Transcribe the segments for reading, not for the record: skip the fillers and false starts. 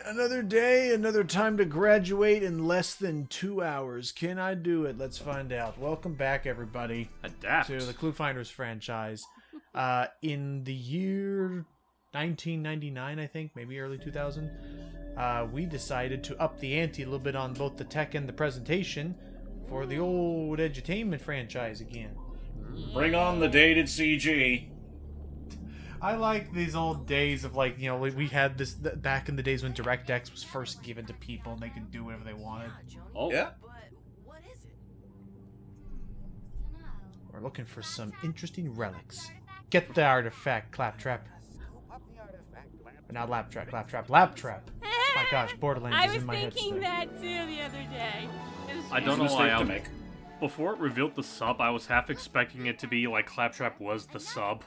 another day, another time to graduate in less than 2 hours. Can I do it? Let's find out. Welcome back, everybody, Adapt to the ClueFinders franchise. In the year 1999, I think, maybe early 2000, we decided to up the ante a little bit on both the tech and the presentation for the old edutainment franchise again. Bring on the dated CG. I like these old days of, like, you know, we had this back in the days when DirectX was first given to people and they could do whatever they wanted. Oh yeah. We're looking for some interesting relics. Get the artifact, Claptrap. Not Laptrap, Claptrap, Laptrap. My gosh, Borderlands I is was in my head thinking still. that too the other day. I don't know Mistake why. to make. Before it revealed the sub, I was half expecting it to be like Claptrap was the sub.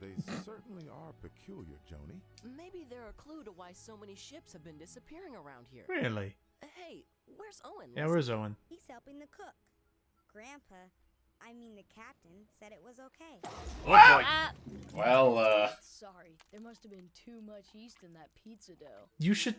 They certainly are peculiar, Joni. Maybe they're a clue to why so many ships have been disappearing around here. Really? Hey, where's Owen? Yeah, where's Owen? He's helping the cook. Grandpa, I mean the captain, said it was okay. Oh boy. Well, Sorry, there must have been too much yeast in that pizza dough. You should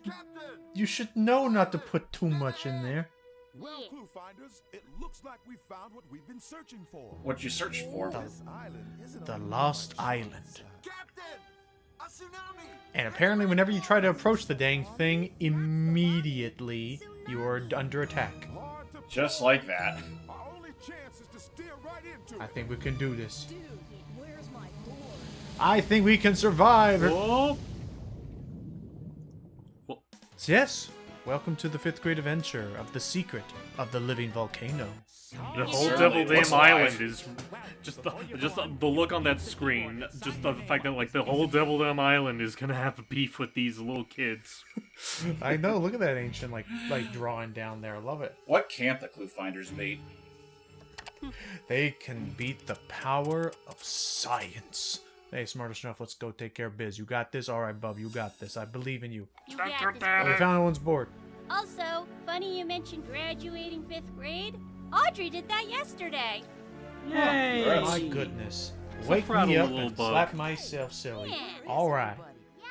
know not to put too much in there. Well, ClueFinders, it looks like we found what we've been searching for. what you searching for? This island isn't The only Lost much Island. Captain! A tsunami! And apparently whenever you try to approach the dang thing, immediately you are under attack. Hard to Just like that. Our only chance is to steer right into I it. think we can do this. Dude, where's my board? I think we can survive. Whoa. Yes. Welcome to the 5th grade adventure of the secret of the living volcano. The whole Certainly Devil looks Damn alive. Island is just the look on that screen. Just the fact that like the whole Devil Damn Island is gonna have a beef with these little kids. I know. Look at that ancient like drawing down there. I love it. What can't the ClueFinders beat? They can beat the power of science. Hey, smartest enough, let's go take care of biz. You got this? Alright, bub, you got this. I believe in you. You got this. We found Owen's board. Also, funny you mentioned graduating 5th grade. Audrey did that yesterday. Yay! Congrats. My goodness. So Wake proud me of up the little and bug. slap myself silly. Yeah. Alright. Yeah,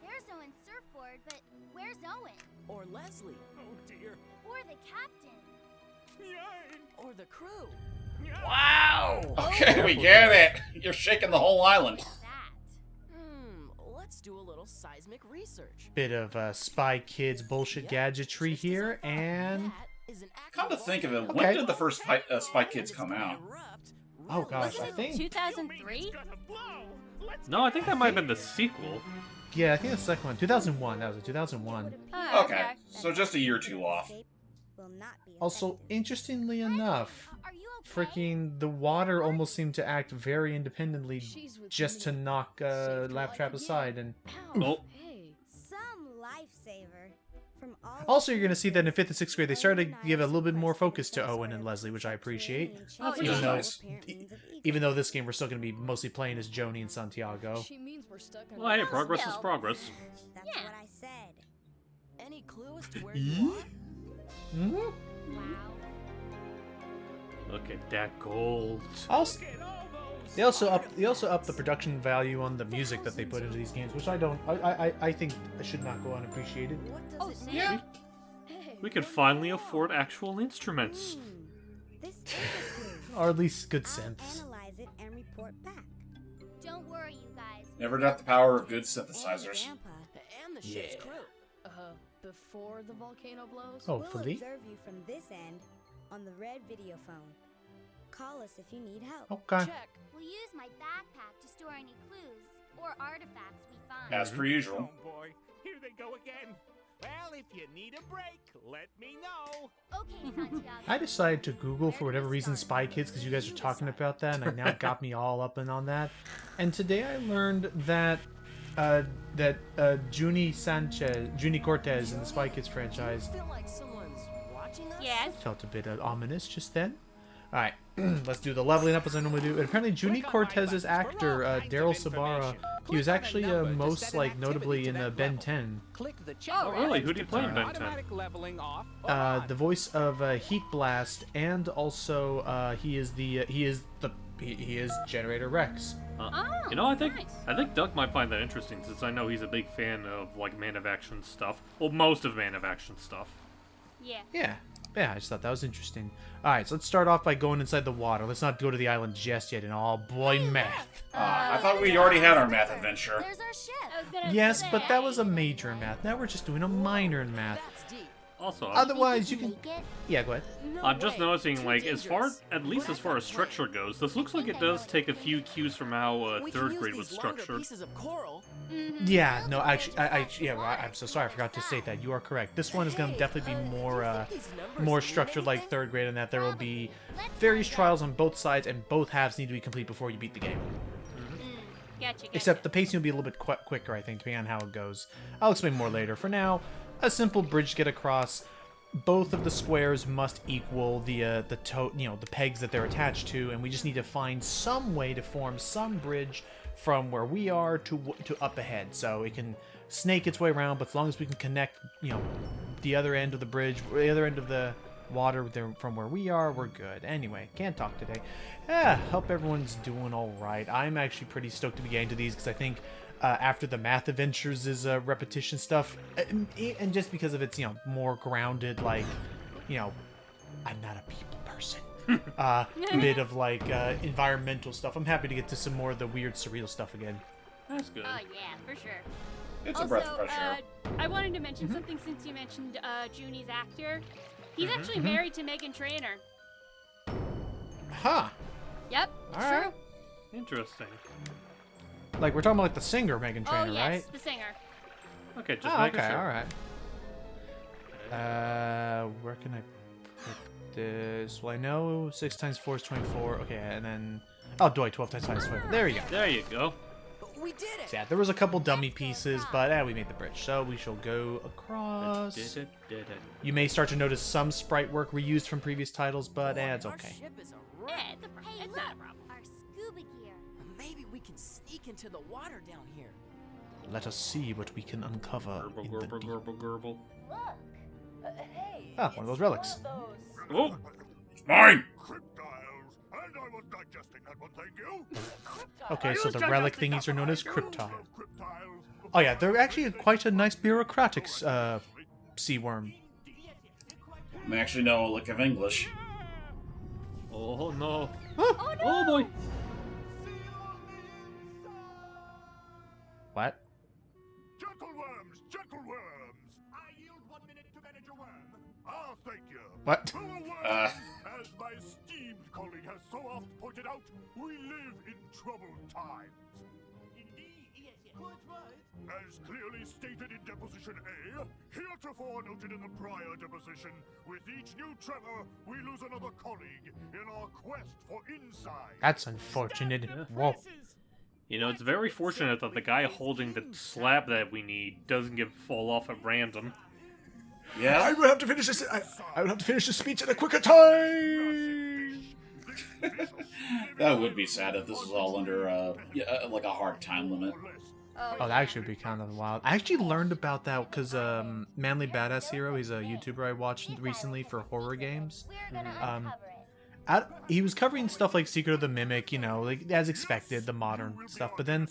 there's Owen's surfboard, but where's Owen? Or Leslie? Oh dear. Or the captain? Or the crew? Wow. Okay, we get it. You're shaking the whole island. That. Let's do a little seismic research. Bit of Spy Kids bullshit gadgetry here, and... That is an Come to active think of it, volcano. when did the first Spy Kids come out? Oh gosh, I Wasn't it think... 2003? No, I think that might have been the sequel. Yeah, I think that's the second one. 2001. That was it. 2001. Oh, Okay, so just a year or two off. Will not be Also, affected. interestingly enough, Are you okay? freaking the water almost seemed to act very independently She's with just to me. knock Saved Laptrap life aside. And Ow, Oh. hey. Some lifesaver from all also, you're going to see that in 5th and 6th grade, they started to give a little bit more focus to Owen and Leslie, which I appreciate. Oh, Which is yeah. nice. Even though this game we're still going to be mostly playing as Joni and Santiago. She means we're stuck in Well, hey, progress is progress. That's Yeah. what I said. Any clue as to where you are? Hmm? Wow. Look at that gold. Also, they also upped the production value on the music that they put into these games, which I think should not go unappreciated. What does Oh, it Sam. Yeah. Hey, We can finally afford actual instruments. This is a clue. Or at least good I'll synths. analyze it and report back. Don't worry, you guys. Never doubt the power of good And synthesizers. Grandpa. And the ship's Yeah. crew. before the volcano blows? Oh. We'll Hopefully. observe you from this end on the red video phone. Call us if you need help. Okay. Check. We'll use my backpack to store any clues or artifacts we find. As per usual. Oh boy, here they go again. Well, if you need a break, let me know. Okay, Santiago. I decided to Google for whatever reason Spy Kids because you guys are talking about that, and it now got me all up and on that. And today I learned that Junie Cortez in the Spy Kids franchise Feel like someone's watching us? Yes. felt a bit ominous just then. All right, let's do the leveling up as I normally do. And apparently, Junie Cortez's actor Daryl Sabara, he was actually most notably in Ben 10. Click the Oh, really? Who do you play in Ben 10? Automatic leveling off. The voice of Heat Blast, and also he is the he is Generator Rex. Oh, You know, I think nice. Duck might find that interesting, since I know he's a big fan of like Man of Action stuff. Well, most of Man of Action stuff. Yeah. Yeah, I just thought that was interesting. Alright, so let's start off by going inside the water. Let's not go to the island just yet, and oh boy, math. I thought we already had our math adventure. There's our ship. I was gonna Yes, say. but that was a major in math. Now we're just doing a minor in math. That's deep. Also, Otherwise, you can... Make it? Yeah, go ahead. No I'm just way. noticing, Too like, dangerous. at least as far as structure goes, this looks like it does take a few cues from how We can third use grade was these longer structured. pieces of coral. Yeah, no, actually, I'm so sorry, I forgot to state that. You are correct. This one is going to definitely be more structured like third grade, in that there will be various trials on both sides, and both halves need to be complete before you beat the game. Gotcha. Except the pacing will be a little bit quicker, I think, depending on how it goes. I'll explain more later. For now, a simple bridge to get across. Both of the squares must equal the pegs that they're attached to, and we just need to find some way to form some bridge from where we are to up ahead, so it can snake its way around. But as long as we can connect, the other end of the bridge, the other end of the water from where we are, we're good. Anyway, can't talk today. Hope everyone's doing all right. I'm actually pretty stoked to be getting to these, because I think after the math adventures is repetition stuff, and just because of its more grounded, like I'm not a people person. Bit of like environmental stuff. I'm happy to get to some more of the weird surreal stuff again. That's good. Oh yeah, for sure. It's a Also, breath of fresh air. I wanted to mention something since you mentioned Junie's actor. He's actually married to Megan Trainor. Huh. Yep, it's All right. true. Interesting. Like, we're talking about like the singer Megan Trainor, Oh yes, right? the singer. Okay, just Oh, making okay, sure. alright. Where can I put this? Well, I know 6 times 4 is 24. Okay, and then... Oh, 12 times 5 is 24. There you go. There you go. We did it. So, yeah, there was a couple dummy pieces, but we made the bridge. So we shall go across. Did it. You may start to notice some sprite work reused from previous titles, but it's Our okay. ship is a Yeah, wreck. Hey, it's look, not a problem. our scuba gear. Maybe we can sneak into the water down here. Let us see what we can uncover Gurble, in the gurble, deep. gurble, gurble. Hey. Ah, one of those relics. Oh, Mine! Cryptiles, and I was digesting that one, thank you. Okay, so the relic thingies are known as cryptile. Cryptiles. Oh yeah, they're actually quite a nice bureaucratic sea worm. I actually know a lick of English. oh no. Huh? Oh boy. What? Gentle worms. I yield 1 minute to manage a worm. Ah, thank you. What? Who will worm? As my esteemed colleague has so oft pointed out, we live in troubled times. Indeed, yes, quite right. As clearly stated in Deposition A, heretofore noted in the prior deposition, with each new tremor, we lose another colleague in our quest for insight. That's unfortunate. Whoa. You know, it's very fortunate that the guy holding the slab that we need doesn't fall off at random. Yeah? will have to finish this. I will have to finish the speech in a quicker time. That would be sad if this was all under, like a hard time limit. Oh, that actually would be kind of wild. I actually learned about that because Manly Badass Hero, he's a YouTuber I watched recently for horror games. We're gonna uncover it. He was covering stuff like Secret of the Mimic, like as expected, the modern stuff. But then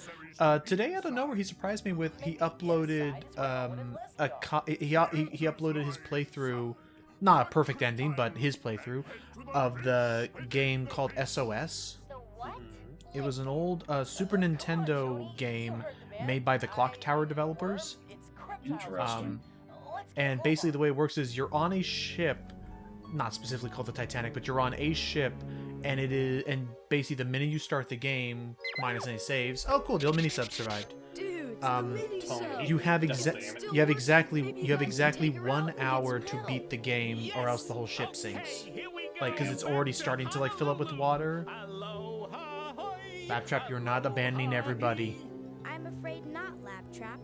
today, out of nowhere, he surprised me with he uploaded he uploaded his playthrough, not a perfect ending, but his playthrough of the game called SOS. So what? It was an old Super Nintendo game made by the Clock Tower developers. Interesting. And basically the way it works is you're on a ship, not specifically called the Titanic, but you're on a ship, and basically the minute you start the game, minus any saves. Oh, cool! The old mini sub survived. Dude, You have exactly 1 hour to beat the game, or else the whole ship sinks. Like, because it's already starting to like fill up with water. Laptrap, you're not abandoning everybody. I'm afraid not, Laptrap.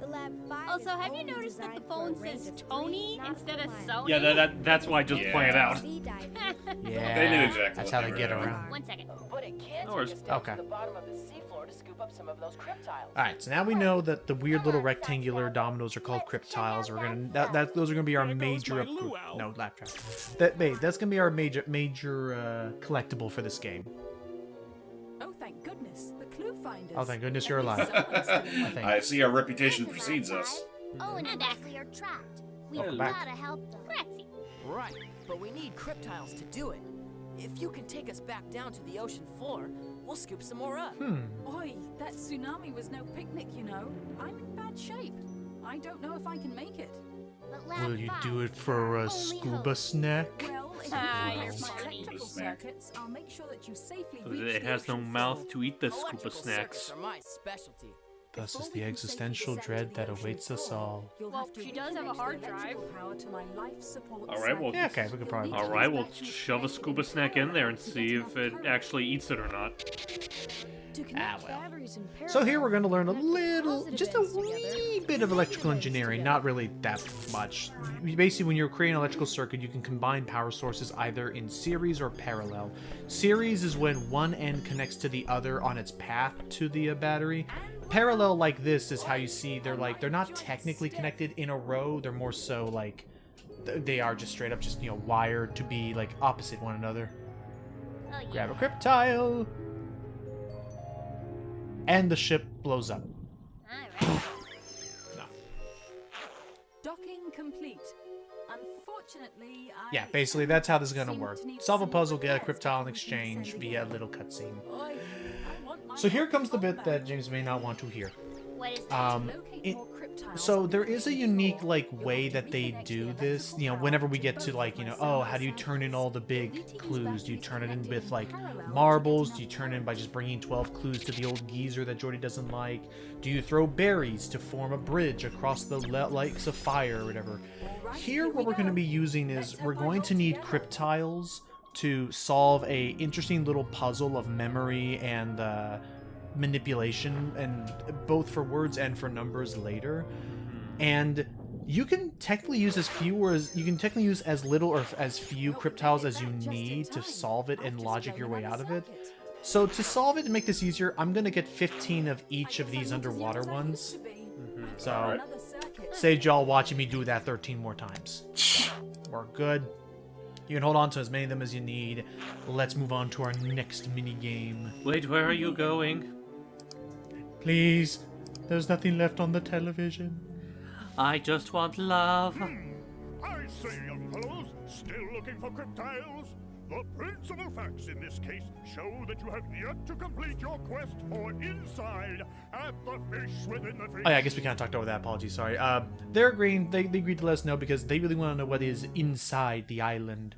The Lab 5 Also, is have you only noticed that the designed for a phone range says of 3 Tony nautical instead of miles. Sony? Yeah, that's why I just Yeah. pointed out. Sea diving. Yeah, They knew exactly that's what how they they were get doing. around. 1 second. But it can No worries. take us down Okay. to the bottom of the seafloor to scoop up some of those cryptiles. All right, so now we know that the weird little rectangular dominoes are called cryptiles. We're gonna those are gonna be our major Laptrap. That's gonna be our major collectible for this game. Oh, thank goodness you're alive. I see our reputation precedes us. Oh, and Ashley are trapped. We've Welcome gotta back. help them. Correct. Right, but we need cryptiles to do it. If you can take us back down to the ocean floor, we'll scoop some more up. Oi, that tsunami was no picnic, you know. I'm in bad shape. I don't know if I can make it. But lab Will you 5 do it is for our a only scuba hope. snack? Well, if Ah, you you're use my funny. electrical Snack. circuits, I'll make sure that you safely So reach it the has no ocean mouth floor. to eat the scuba Electrical snacks. circuits are my specialty. Thus is Before the we can existential safely dread descend to that the ocean awaits us floor, all. you'll Well, have to she does have a reconnect hard the drive. electrical power to my life support All right, well- Yeah, okay, we could probably. circuit. Alright, we'll shove a scuba snack in there and see if it actually eats it or not. To connect well. batteries in So here parallel, we're going to learn a connect the little, positive just a ends together, wee bit and of the electrical negative ends engineering, together. not really that much. Basically, when you're creating an electrical circuit, you can combine power sources either in series or parallel. Series is when one end connects to the other on its path to the battery. Parallel like this is how you see they're not technically connected in a row, they're more so like they are just straight up just, you know, wired to be like opposite one another. Oh, yeah. Grab a cryptile. And the ship blows up. Alright. Docking complete. Unfortunately, I Yeah, basically that's how this is gonna seem work. to need Solve a some puzzle, get a repairs cryptile in before we can exchange send via a again. little cutscene. Oi, I want my So here copy comes the of bit that. that James may not want to hear. What is that? Locate it- more cryptiles So on there the is a ocean unique floor. like You'll way have to that they reconnect do the this. electrical You know, power whenever we to get to both like, of you know, my oh, solar how do you turn in all the samples. You'll need big to use clues? Do you batteries turn it in connected with like parallel to get marbles? Do enough you turn it in power. by just bringing 12 clues to the old geezer that Jordy doesn't like? Do you throw berries to form a bridge across the lakes of fire or whatever? Here what we're going to be using is we're going to need cryptiles to solve a interesting little puzzle of memory and manipulation, and both for words and for numbers later. And you can technically use as little or as few cryptiles as you need to solve it and logic your way out of it. So to solve it and make this easier, I'm gonna get 15 of each of these underwater ones. So saved y'all watching me do that 13 more times. So, we're good. You can hold on to as many of them as you need. Let's move on to our next mini game. Wait, where are you going? Please, there's nothing left on the television. I just want love. I say, young fellows, still looking for cryptiles? The principal facts in this case show that you have yet to complete your quest for inside at the fish within the fish. Oh yeah, I guess we kind of talked over that. Apologies, sorry. They're agreeing. They agreed to let us know because they really want to know what is inside the island.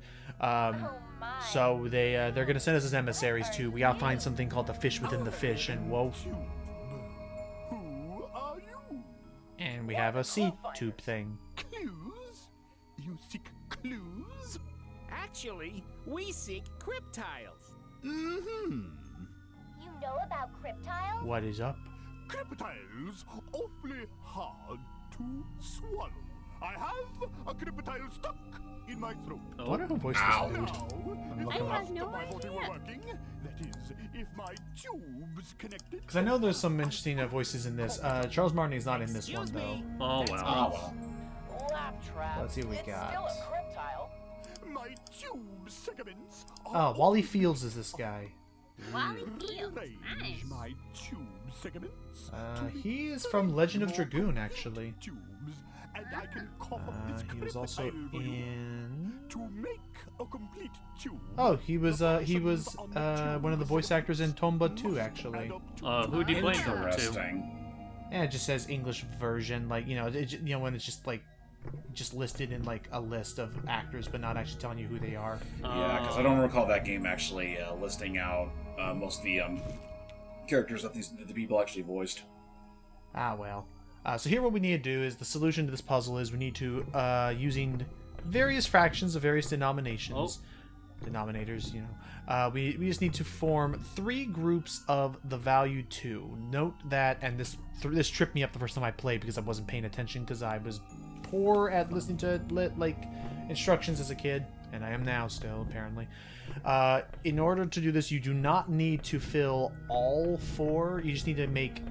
So they're gonna send us as emissaries too. We gotta find something called the fish within the fish, and whoa. Who are you? And we have a sea tube thing. Clues? You seek clues? Actually, we seek cryptiles. Mm-hmm. You know about cryptiles? What is up? Cryptiles awfully hard to swallow. I have a cryptile stuck in my throat. I wonder who voiced Ow. this dude. Now, looking if up. the my body were working, that is, if my tubes connected. Because I know there's some interesting voices in this. Charles Martin is not in this one though. Oh Oh well. well. Let's see what we got. My tube segments Oh, are Wally Fields is this guy. Wally Fields. Arrange Nice. my tube segments. He is from Legend of Dragoon, actually. Tubes, and I can cough up this He was also cryptile for you in. to make a complete tube. Oh, he was one of the voice actors in Tomba 2, actually. Who'd he play to? Interesting. Yeah, it just says English version, like when it's just like just listed in like a list of actors, but not actually telling you who they are. Yeah, because I don't recall that game actually listing out most of the characters that the people actually voiced. Ah well. So here what we need to do is the solution to this puzzle is we need to using various fractions of various denominators, we just need to form 3 groups of the value 2. Note that, and this tripped me up the first time I played because I wasn't paying attention because I was poor at listening to like instructions as a kid, and I am now still apparently. In order to do this, you do not need to fill all 4. You just need to make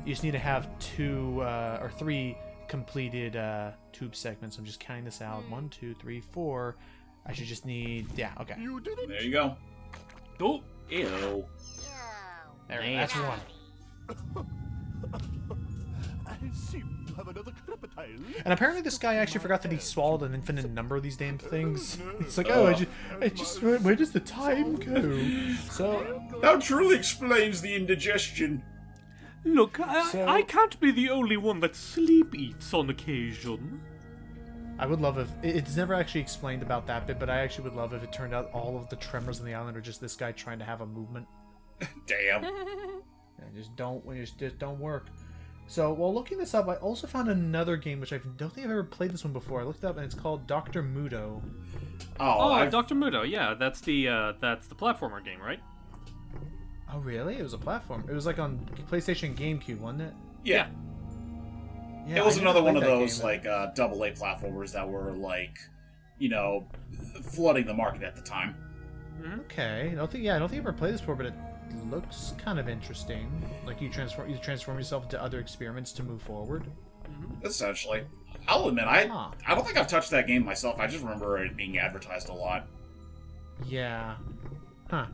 you just need to have 2 or 3 completed tube segments. I'm just counting this out. 1, 2, 3, 4. I should just need, yeah, okay. You did it. There you go. Oh, Ew. There, that's one. I seem to have another crocodile. And apparently this guy actually forgot that he swallowed an infinite number of these damn things. It's like, oh, I just where does the time go? So that truly explains the indigestion. Look, I can't be the only one that sleep eats on occasion. I would love if it's never actually explained about that bit, but I actually would love if it turned out all of the tremors on the island are just this guy trying to have a movement. Damn. And just don't work. So while looking this up, I also found another game which I don't think I've ever played this one before. I looked it up and it's called Dr. Mudo. Oh, Dr. Mudo, yeah, that's the platformer game, right? Oh really? It was a platform. It was like on PlayStation and GameCube, wasn't it? Yeah. Yeah, it was another one of those game, like AA platformers that were like, you know, flooding the market at the time. Okay, I don't think I ever played this before, but it looks kind of interesting. Like you transform yourself into other experiments to move forward. Essentially, I'll admit I don't think I've touched that game myself. I just remember it being advertised a lot. Yeah. Huh.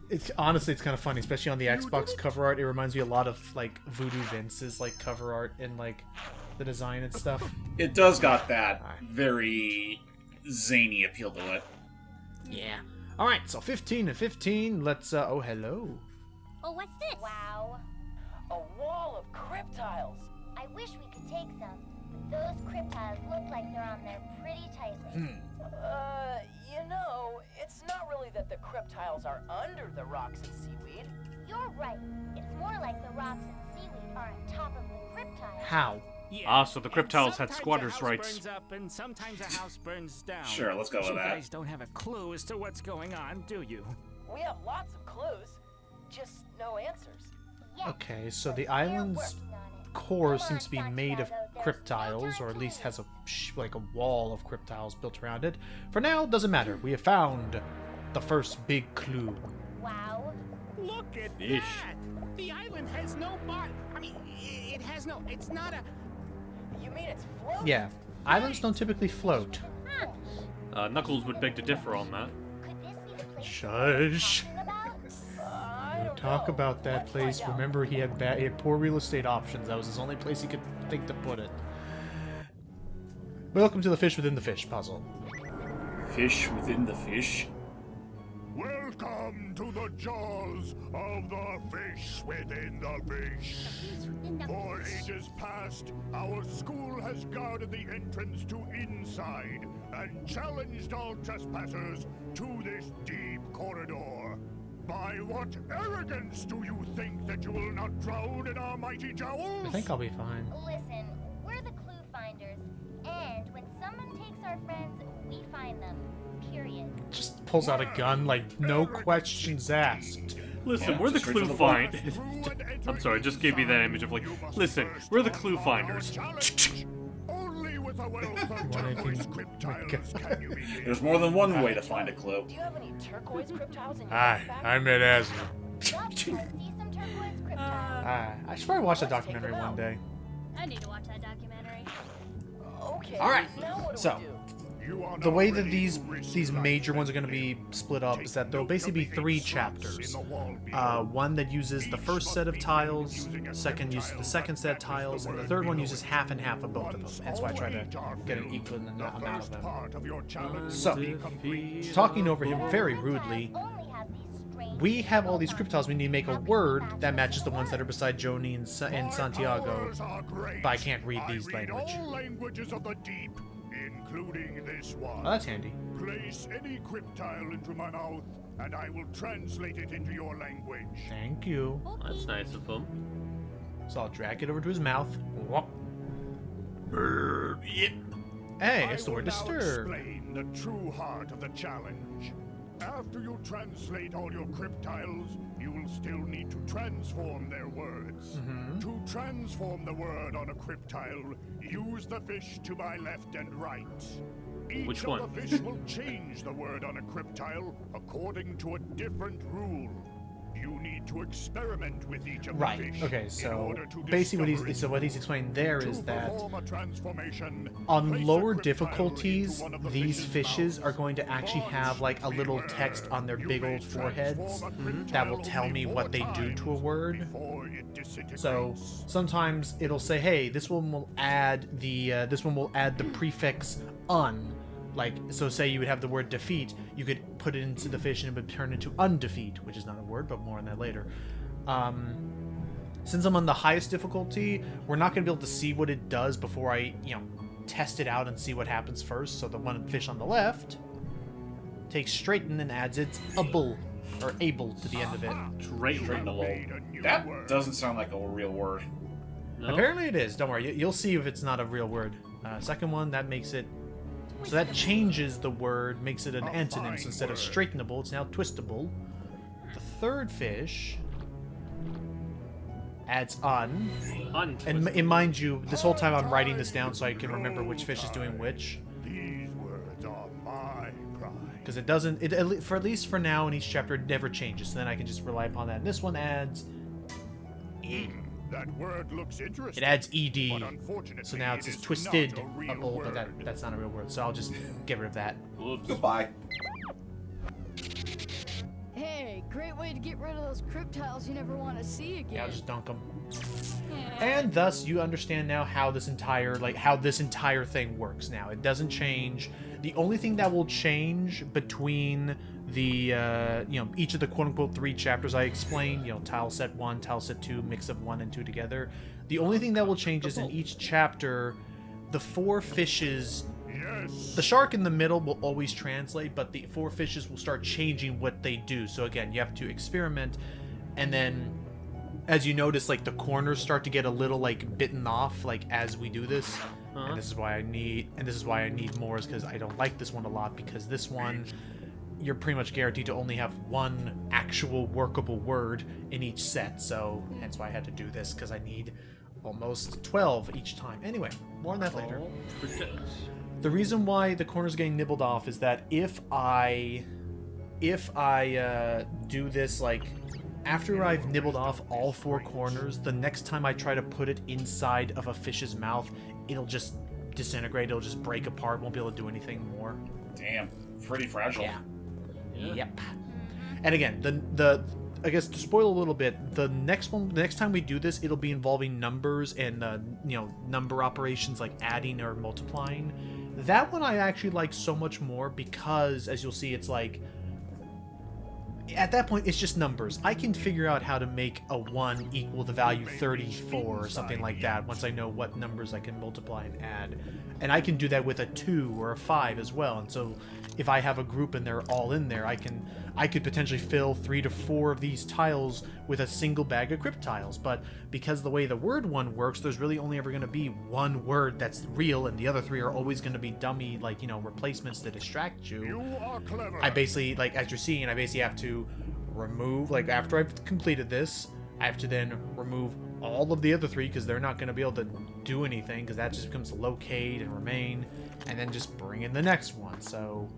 It's honestly kind of funny, especially on the Xbox cover art. It reminds me a lot of like Voodoo Vince's like cover art and like the design and stuff. It does got that very zany appeal to it. Yeah. All right, so 15 and 15. Let's oh hello. Oh, what's this? Wow. A wall of cryptiles. I wish we could take some, but those cryptiles look like they're on there pretty tightly. You know, it's not really that the cryptiles are under the rocks and seaweed. You're right. It's more like the rocks and seaweed are on top of the cryptiles. How? Yeah. So the cryptiles had squatters' rights. Burns up and sometimes a house burns down. Sure, let's go with that. You guys don't have a clue as to what's going on, do you? We have lots of clues, just no answers. Yeah, Okay, so the they're island's working on it. core Come seems to be on, made of Santiago, there's cryptiles, no or at time least to has like a wall of cryptiles built around it. For now, doesn't matter. We have found the first big clue. Wow. Look at Ish. that! The island has no bottom. I mean, it has no. It's not a. You mean it's floating? Yeah, islands don't typically float. Knuckles would beg to differ on that. Could this be the place Shush. we're talking about? I don't Talk know. about that Let's place. find out. Remember, he had poor real estate options. That was his only place he could think to put it. Welcome to the fish within the fish puzzle. Fish within the fish. Welcome to the jaws of the fish within the fish. For ages past, our school has guarded the entrance to inside and challenged all trespassers to this deep corridor. By what arrogance do you think that you will not drown in our mighty jowls? I think I'll be fine. Listen, we're the ClueFinders, and when someone takes our friends, we find them. Period. Just pulls out a gun, like, no questions asked. Listen, Yeah, we're the just straight to clue the finders. point. I'm sorry, just gave me that image of like, listen, we're the clue finders. Only with a wealth of turquoise cryptiles can you begin. There's more than one way to find a clue. Do you have any turquoise cryptiles in your Hi, backpack? I'm Ed Asner. Yup, I see some turquoise cryptiles. I should probably watch that documentary one day. I need to watch that documentary. Okay. All right, Now what do so, we do? You are the not way that ready to risk these life major and ones are going to be limb. split up is that there'll basically be 3 chapters. One that uses the first set of tiles, second uses the second set of tiles, and the third one uses half and half of both of them. That's why I try to get an equal amount of them. So, talking over him very rudely, we have all these cryptiles. We need to make a word that matches the ones that are beside Joni and Santiago, but I can't read these language. All languages of the deep, including this one. Oh, that's handy. Place any cryptile into my mouth, and I will translate it into your language. Thank you. That's nice of them. So I'll drag it over to his mouth. Whoop. Hey, it's the word I will now disturb. explain the true heart of the challenge. After you translate all your cryptiles, you will still need to transform their words. To transform the word on a cryptile, use the fish to my left and right. Each Which of one? the fish will change the word on a cryptile according to a different rule. You need to experiment with each of Right. the fish Okay. in So order to basically, discover what he's explaining there to is that perform a transformation, on place a lower cryptile difficulties, into one of the these fishes mouths. are going to actually have like a little Beware. text on their You big may old foreheads transform a that will cryptile tell me only what they 4 do to a times word. before it disintegrates. So sometimes it'll say, "Hey, this one will add the prefix un." Like, so say you would have the word defeat, you could put it into the fish and it would turn into undefeat, which is not a word, but more on that later. Since I'm on the highest difficulty, we're not going to be able to see what it does before I, test it out and see what happens first. So the one fish on the left takes straighten and adds its able, or able to the end of it. Straightable. That doesn't sound like a real word. No? Apparently it is. Don't worry. You'll see if it's not a real word. Second one, that makes it... So that changes the word, makes it an antonym. So instead of straightenable, it's now twistable. The third fish adds un. And mind you, this whole time I'm writing this down so I can remember which fish is doing which. These words are my pride. Because it doesn't... for at least for now, in each chapter, it never changes. So then I can just rely upon that. And this one adds... That word looks interesting. It adds ed, but unfortunately, so now it says is twisted, not a real but word. that's not a real word. So I'll just get rid of that. Whoops. Goodbye. Hey, great way to get rid of those cryptiles you never want to see again. Yeah, I'll just dunk them. And thus, you understand now how this entire thing works. Now it doesn't change. The only thing that will change between the each of the quote-unquote 3 chapters I explained, tile set 1, tile set 2, mix of 1 and 2 together, the only thing that will change is in each chapter the 4 fishes. The shark in the middle will always translate, but the 4 fishes will start changing what they do. So again, you have to experiment, and then as you notice, like, the corners start to get a little like bitten off, like, as we do this. And this is why I need more, is because I don't like this one a lot, because this one you're pretty much guaranteed to only have 1 actual workable word in each set. So that's why I had to do this, because I need almost 12 each time. Anyway, more on that later. The reason why the corners are getting nibbled off is that if I do this, like, after I've nibbled off all 4 corners, the next time I try to put it inside of a fish's mouth, it'll just disintegrate, it'll just break apart, won't be able to do anything more. Damn, pretty fragile. Yeah. Yep. And again, the I guess to spoil a little bit, the next time we do this, it'll be involving numbers and number operations like adding or multiplying. That one I actually like so much more because, as you'll see, it's like, at that point, it's just numbers. I can figure out how to make a 1 equal the value 34 or something like that once I know what numbers I can multiply and add. And I can do that with a 2 or a 5 as well. And so if I have a group and they're all in there, I could potentially fill 3 to 4 of these tiles with a single bag of crypt tiles. But because the way the word one works, there's really only ever going to be 1 word that's real, and the other 3 are always going to be dummy, like, replacements to distract you. You are clever. I basically, like, as you're seeing, I basically have to remove, like, after I've completed this, I have to then remove all of the other 3 because they're not going to be able to do anything, because that just becomes locate and remain, and then just bring in the next one. So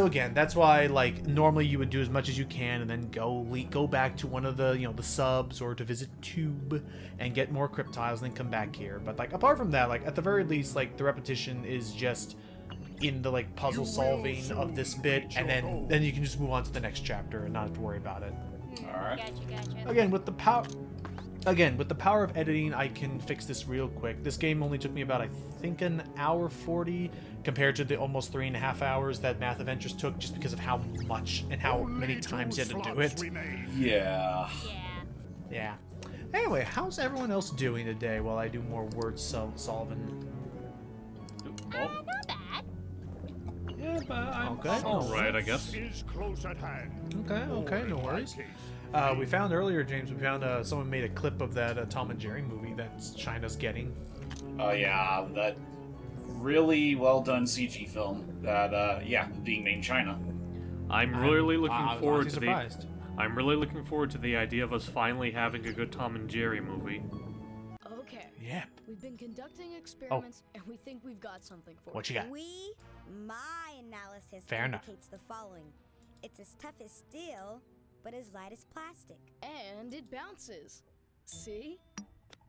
again, that's why, like, normally you would do as much as you can and then go back to one of the, the subs, or to visit Tube and get more crypt tiles and then come back here. But, like, apart from that, like, at the very least, like, the repetition is just in the, like, puzzle solving of this bit, and then you can just move on to the next chapter and not have to worry about it. Alright. Gotcha. Again, with the power of editing, I can fix this real quick. This game only took me about, I think, an hour 40 compared to the almost 3.5 hours that Math Adventures took, just because of how much and how many times you had to do it. Yeah. Yeah. Anyway, how's everyone else doing today while I do more word solving? Not bad. Yeah, but I'm Okay. alright, I guess. Is close at hand. Okay, no worries. We found earlier, James, someone made a clip of that Tom and Jerry movie that China's getting. Oh yeah, that really well done CG film that being named China. I'm really looking forward to surprised. I'm really looking forward to the idea of us finally having a good Tom and Jerry movie. Okay. Yep. We've been conducting experiments, and we think we've got something for What you got? My analysis Fair enough. indicates the following. It's as tough as steel, but as light as plastic. And it bounces. See?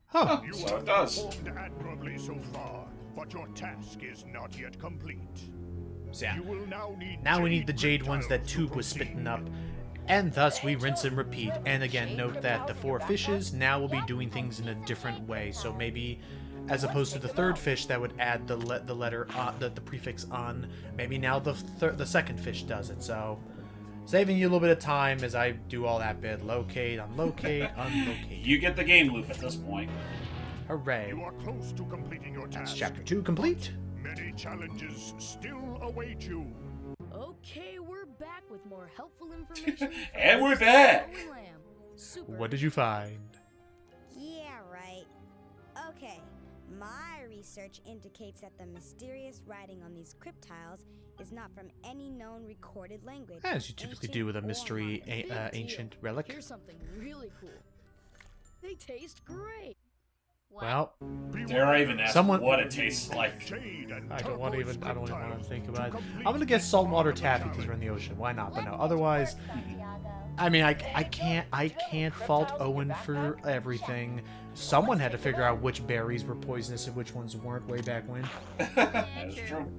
Huh. You So have it does. performed admirably so far, but your task is not yet complete. So yeah. You will now need Now we need the jade cryptiles ones that to Tube was proceed. spitting up. And thus we rinse and repeat. And again, note that the 4 fishes now will be doing things in a different way. So maybe, as opposed to the 3rd fish that would add the letter the prefix on, maybe now the 2nd fish does it. So saving you a little bit of time as I do all that bit. Locate, unlocate, unlocate. You get the game loop at this point. Hooray! You are close to completing your That's task. chapter 2 complete. Many challenges still await you. Okay, we're back with more helpful information. And we're back! Super. What did you find? Yeah, right. Okay, my research indicates that the mysterious writing on these cryptiles is not from any known recorded language. As you typically do with a mystery ancient relic. Here's something really cool. They taste great. Well, Dare I even ask Someone- what it tastes like? I don't want to even want to think about it. I'm gonna guess saltwater taffy because we're in the ocean. Why not? But no. Otherwise, I mean, I can't fault Owen for everything. Someone had to figure out which berries were poisonous and which ones weren't way back when. That's true.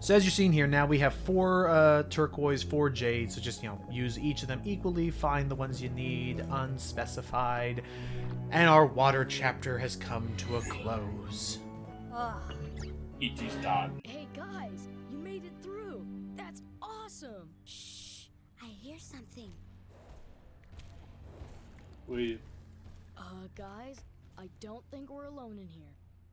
So as you're seeing here, now we have 4 turquoise, 4 jade. So just, use each of them equally. Find the ones you need, unspecified. And our water chapter has come to a close. E.T.'s done. Hey guys, you made it through. That's awesome. Shh, I hear something. We. Guys, I don't think we're alone in here.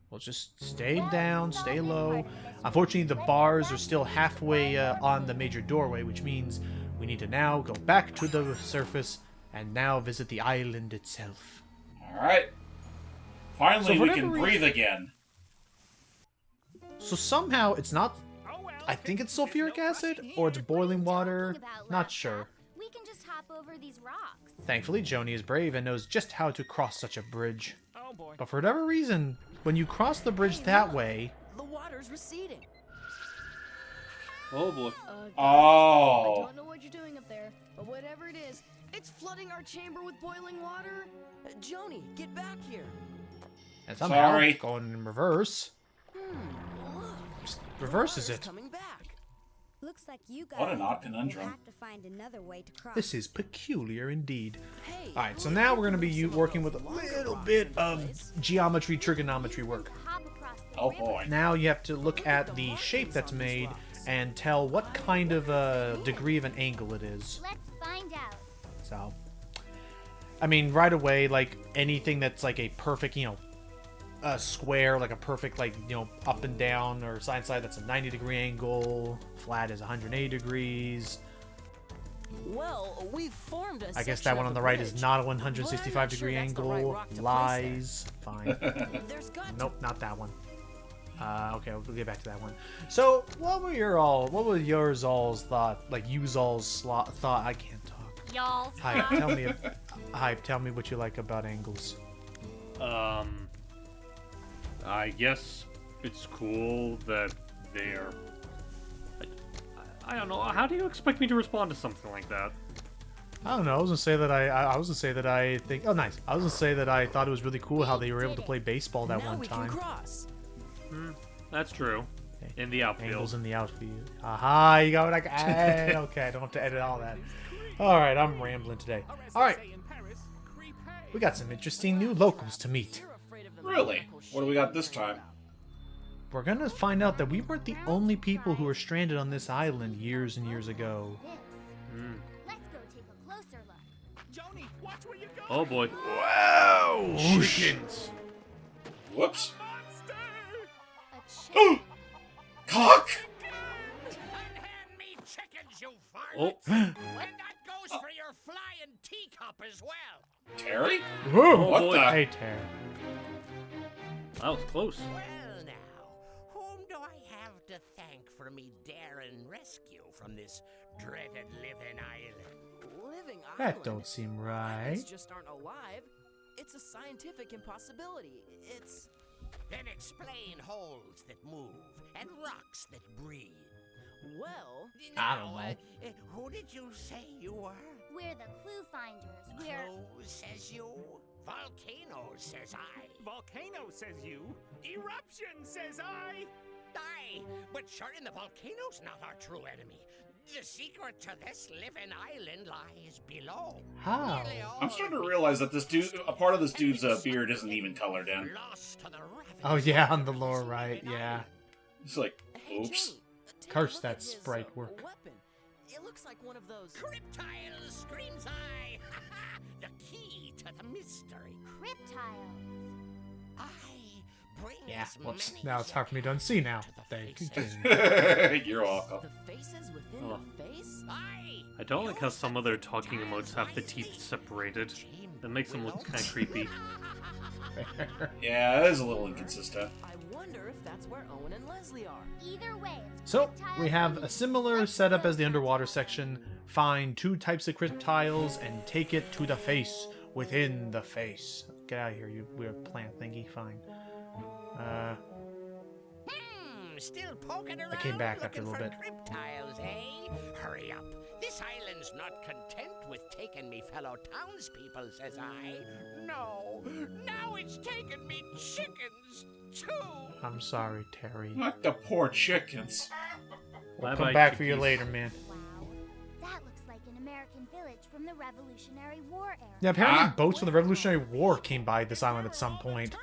Well, just stay down, stay low. Unfortunately, the bars are still halfway on the major doorway, which means we need to now go back to the surface and now visit the island itself. Alright. Finally, So we for can whatever breathe reason- again. So somehow it's not... I think it's sulfuric acid, or it's boiling water. Not sure. We can just hop over these rocks. Thankfully, Joni is brave and knows just how to cross such a bridge. Oh boy. But for whatever reason, when you cross the bridge that way... The water's receding. Oh boy. I Oh. don't know what you're doing up there, but whatever it is, It's flooding our chamber with boiling water. Joni, get back here. And somehow, Sorry. going in reverse... Look, reverses water's it. coming back. Looks like you guys What an odd will conundrum. have to find another way to cross. This is peculiar indeed. Hey, Alright, so look, now we're going to be some of working those with a longer little rocks bit in of place. geometry, trigonometry work. Hop across the Oh river. boy. Now you have to look at the shape that's made and tell what kind of a degree of an angle it is. Let's find out. So, I mean, right away, like anything that's like a perfect, a square, like a perfect, like, up and down or side and side, that's a 90-degree angle. Flat is 180 degrees. Well, we've formed a I guess section that one of on the the right is bridge, not a but I'm not 165-degree sure that's the right angle. rock to place Lies. Fine. There's got to Nope, not that one. Okay, we'll get back to that one. So, what was yours all's thought? Like, you's all's thought? I can't talk. Y'all. Hype, tell me what you like about angles. I guess it's cool that they're. I don't know. How do you expect me to respond to something like that? I don't know. I was gonna say that I was gonna say that I think. Oh, nice. I was gonna say that I thought it was really cool how they were able to play baseball that now one we time. can cross. That's true. In the outfield. Angles in the outfield. Aha! You got like. Okay, I don't have to edit all that. All right, I'm rambling today. All right, we got some interesting new locals to meet. Really? What do we got this time? We're gonna find out that we weren't the only people who were stranded on this island years and years ago. Let's go take a closer look. Joni, watch where you go. Oh boy. Wow! Chickens. Whoops. A chick. Cock! Unhand me chickens, you fart. Oh. And that goes for your flying teacup as well. Terry? Whoa! What boy. the? Hey, Tara. That was close. Well now, whom do I have to thank for me daring rescue from this dreaded living island? Living That island. don't seem Islands right. just aren't alive. It's a scientific impossibility. Then explain holes that move and rocks that breathe. Well, I don't know. Who did you say you were? We're the ClueFinders. We're... Clue says you? Volcano says I. Volcano says you. Eruption says I. Aye, but sure the volcano's not our true enemy. The secret to this living island lies below. How? I'm starting to realize that this dude, a part of this dude's beard isn't even colored in. Oh yeah, on the lower right, yeah. It's like, oops. Curse that sprite work. Weapon. It looks like one of those. Cryptile screams I. The key to the mystery. Cryptiles. I bring Yeah, as whoops. many Now it's hard for me to unsee now. Thank you. You're welcome. The faces within the face? I don't like how some of their talking emotes have the teeth separated. That makes them look kind of creepy. Yeah, it is a little inconsistent. I wonder if that's where Owen and Leslie are. Either way, it's So, cryptiles we have and a similar setup as the underwater section. Find 2 types of cryptiles and take it to the face within the face. Get out of here, you weird plant thingy. Fine. Still poking around I came back after a looking little for bit. Cryptiles, eh? Hurry up. This island's not content with taking me fellow townspeople, says I. No, now it's taking me chickens, too. I'm sorry, Terry. Not the poor chickens. We'll come back for you later, man. Wow. That looks like an American village from the Revolutionary War era. Yeah, apparently boats from the Revolutionary War came by this island at some point.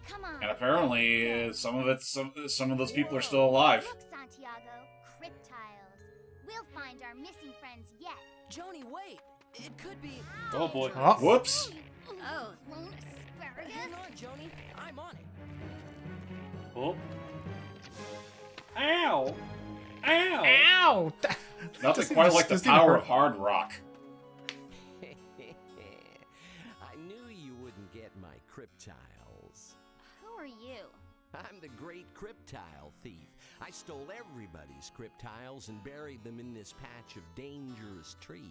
Come on. And apparently, some of those people are still alive. Look, Santiago. Cryptiles. We'll find our missing friends yet. Joni, wait. It could be. Oh boy. Oh. Whoops. Oh, lone asparagus. Hang on, Joni. I'm on it. Oh. Ow! Ow! Ow! Nothing quite like the power of hard rock. I knew you wouldn't get my cryptiles. Who are you? I'm the great cryptile thief. I stole everybody's cryptiles and buried them in this patch of dangerous trees.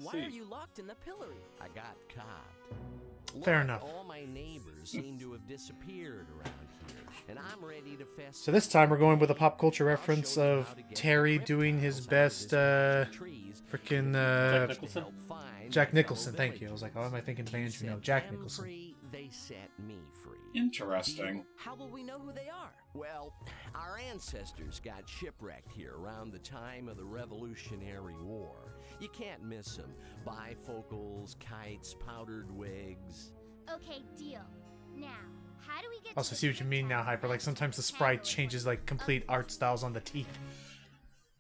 Why are you locked in the pillory? I got caught. Fair Look, enough. All my neighbors seem to have disappeared around here, and I'm ready to fess. So this time we're going with a pop culture reference of Terry doing his best, freaking, Jack Nicholson? Jack Nicholson, thank you. I was like, oh, am I thinking of Andrew? No, Jack Nicholson. They set me free. Interesting. How will we know who they are? Well, our ancestors got shipwrecked here around the time of the Revolutionary War. You can't miss them. Bifocals, kites, powdered wigs. Okay, deal. Now, how do we get Also, to see what you mean now, Hyper. Like, sometimes the sprite changes, like, complete art styles on the teeth.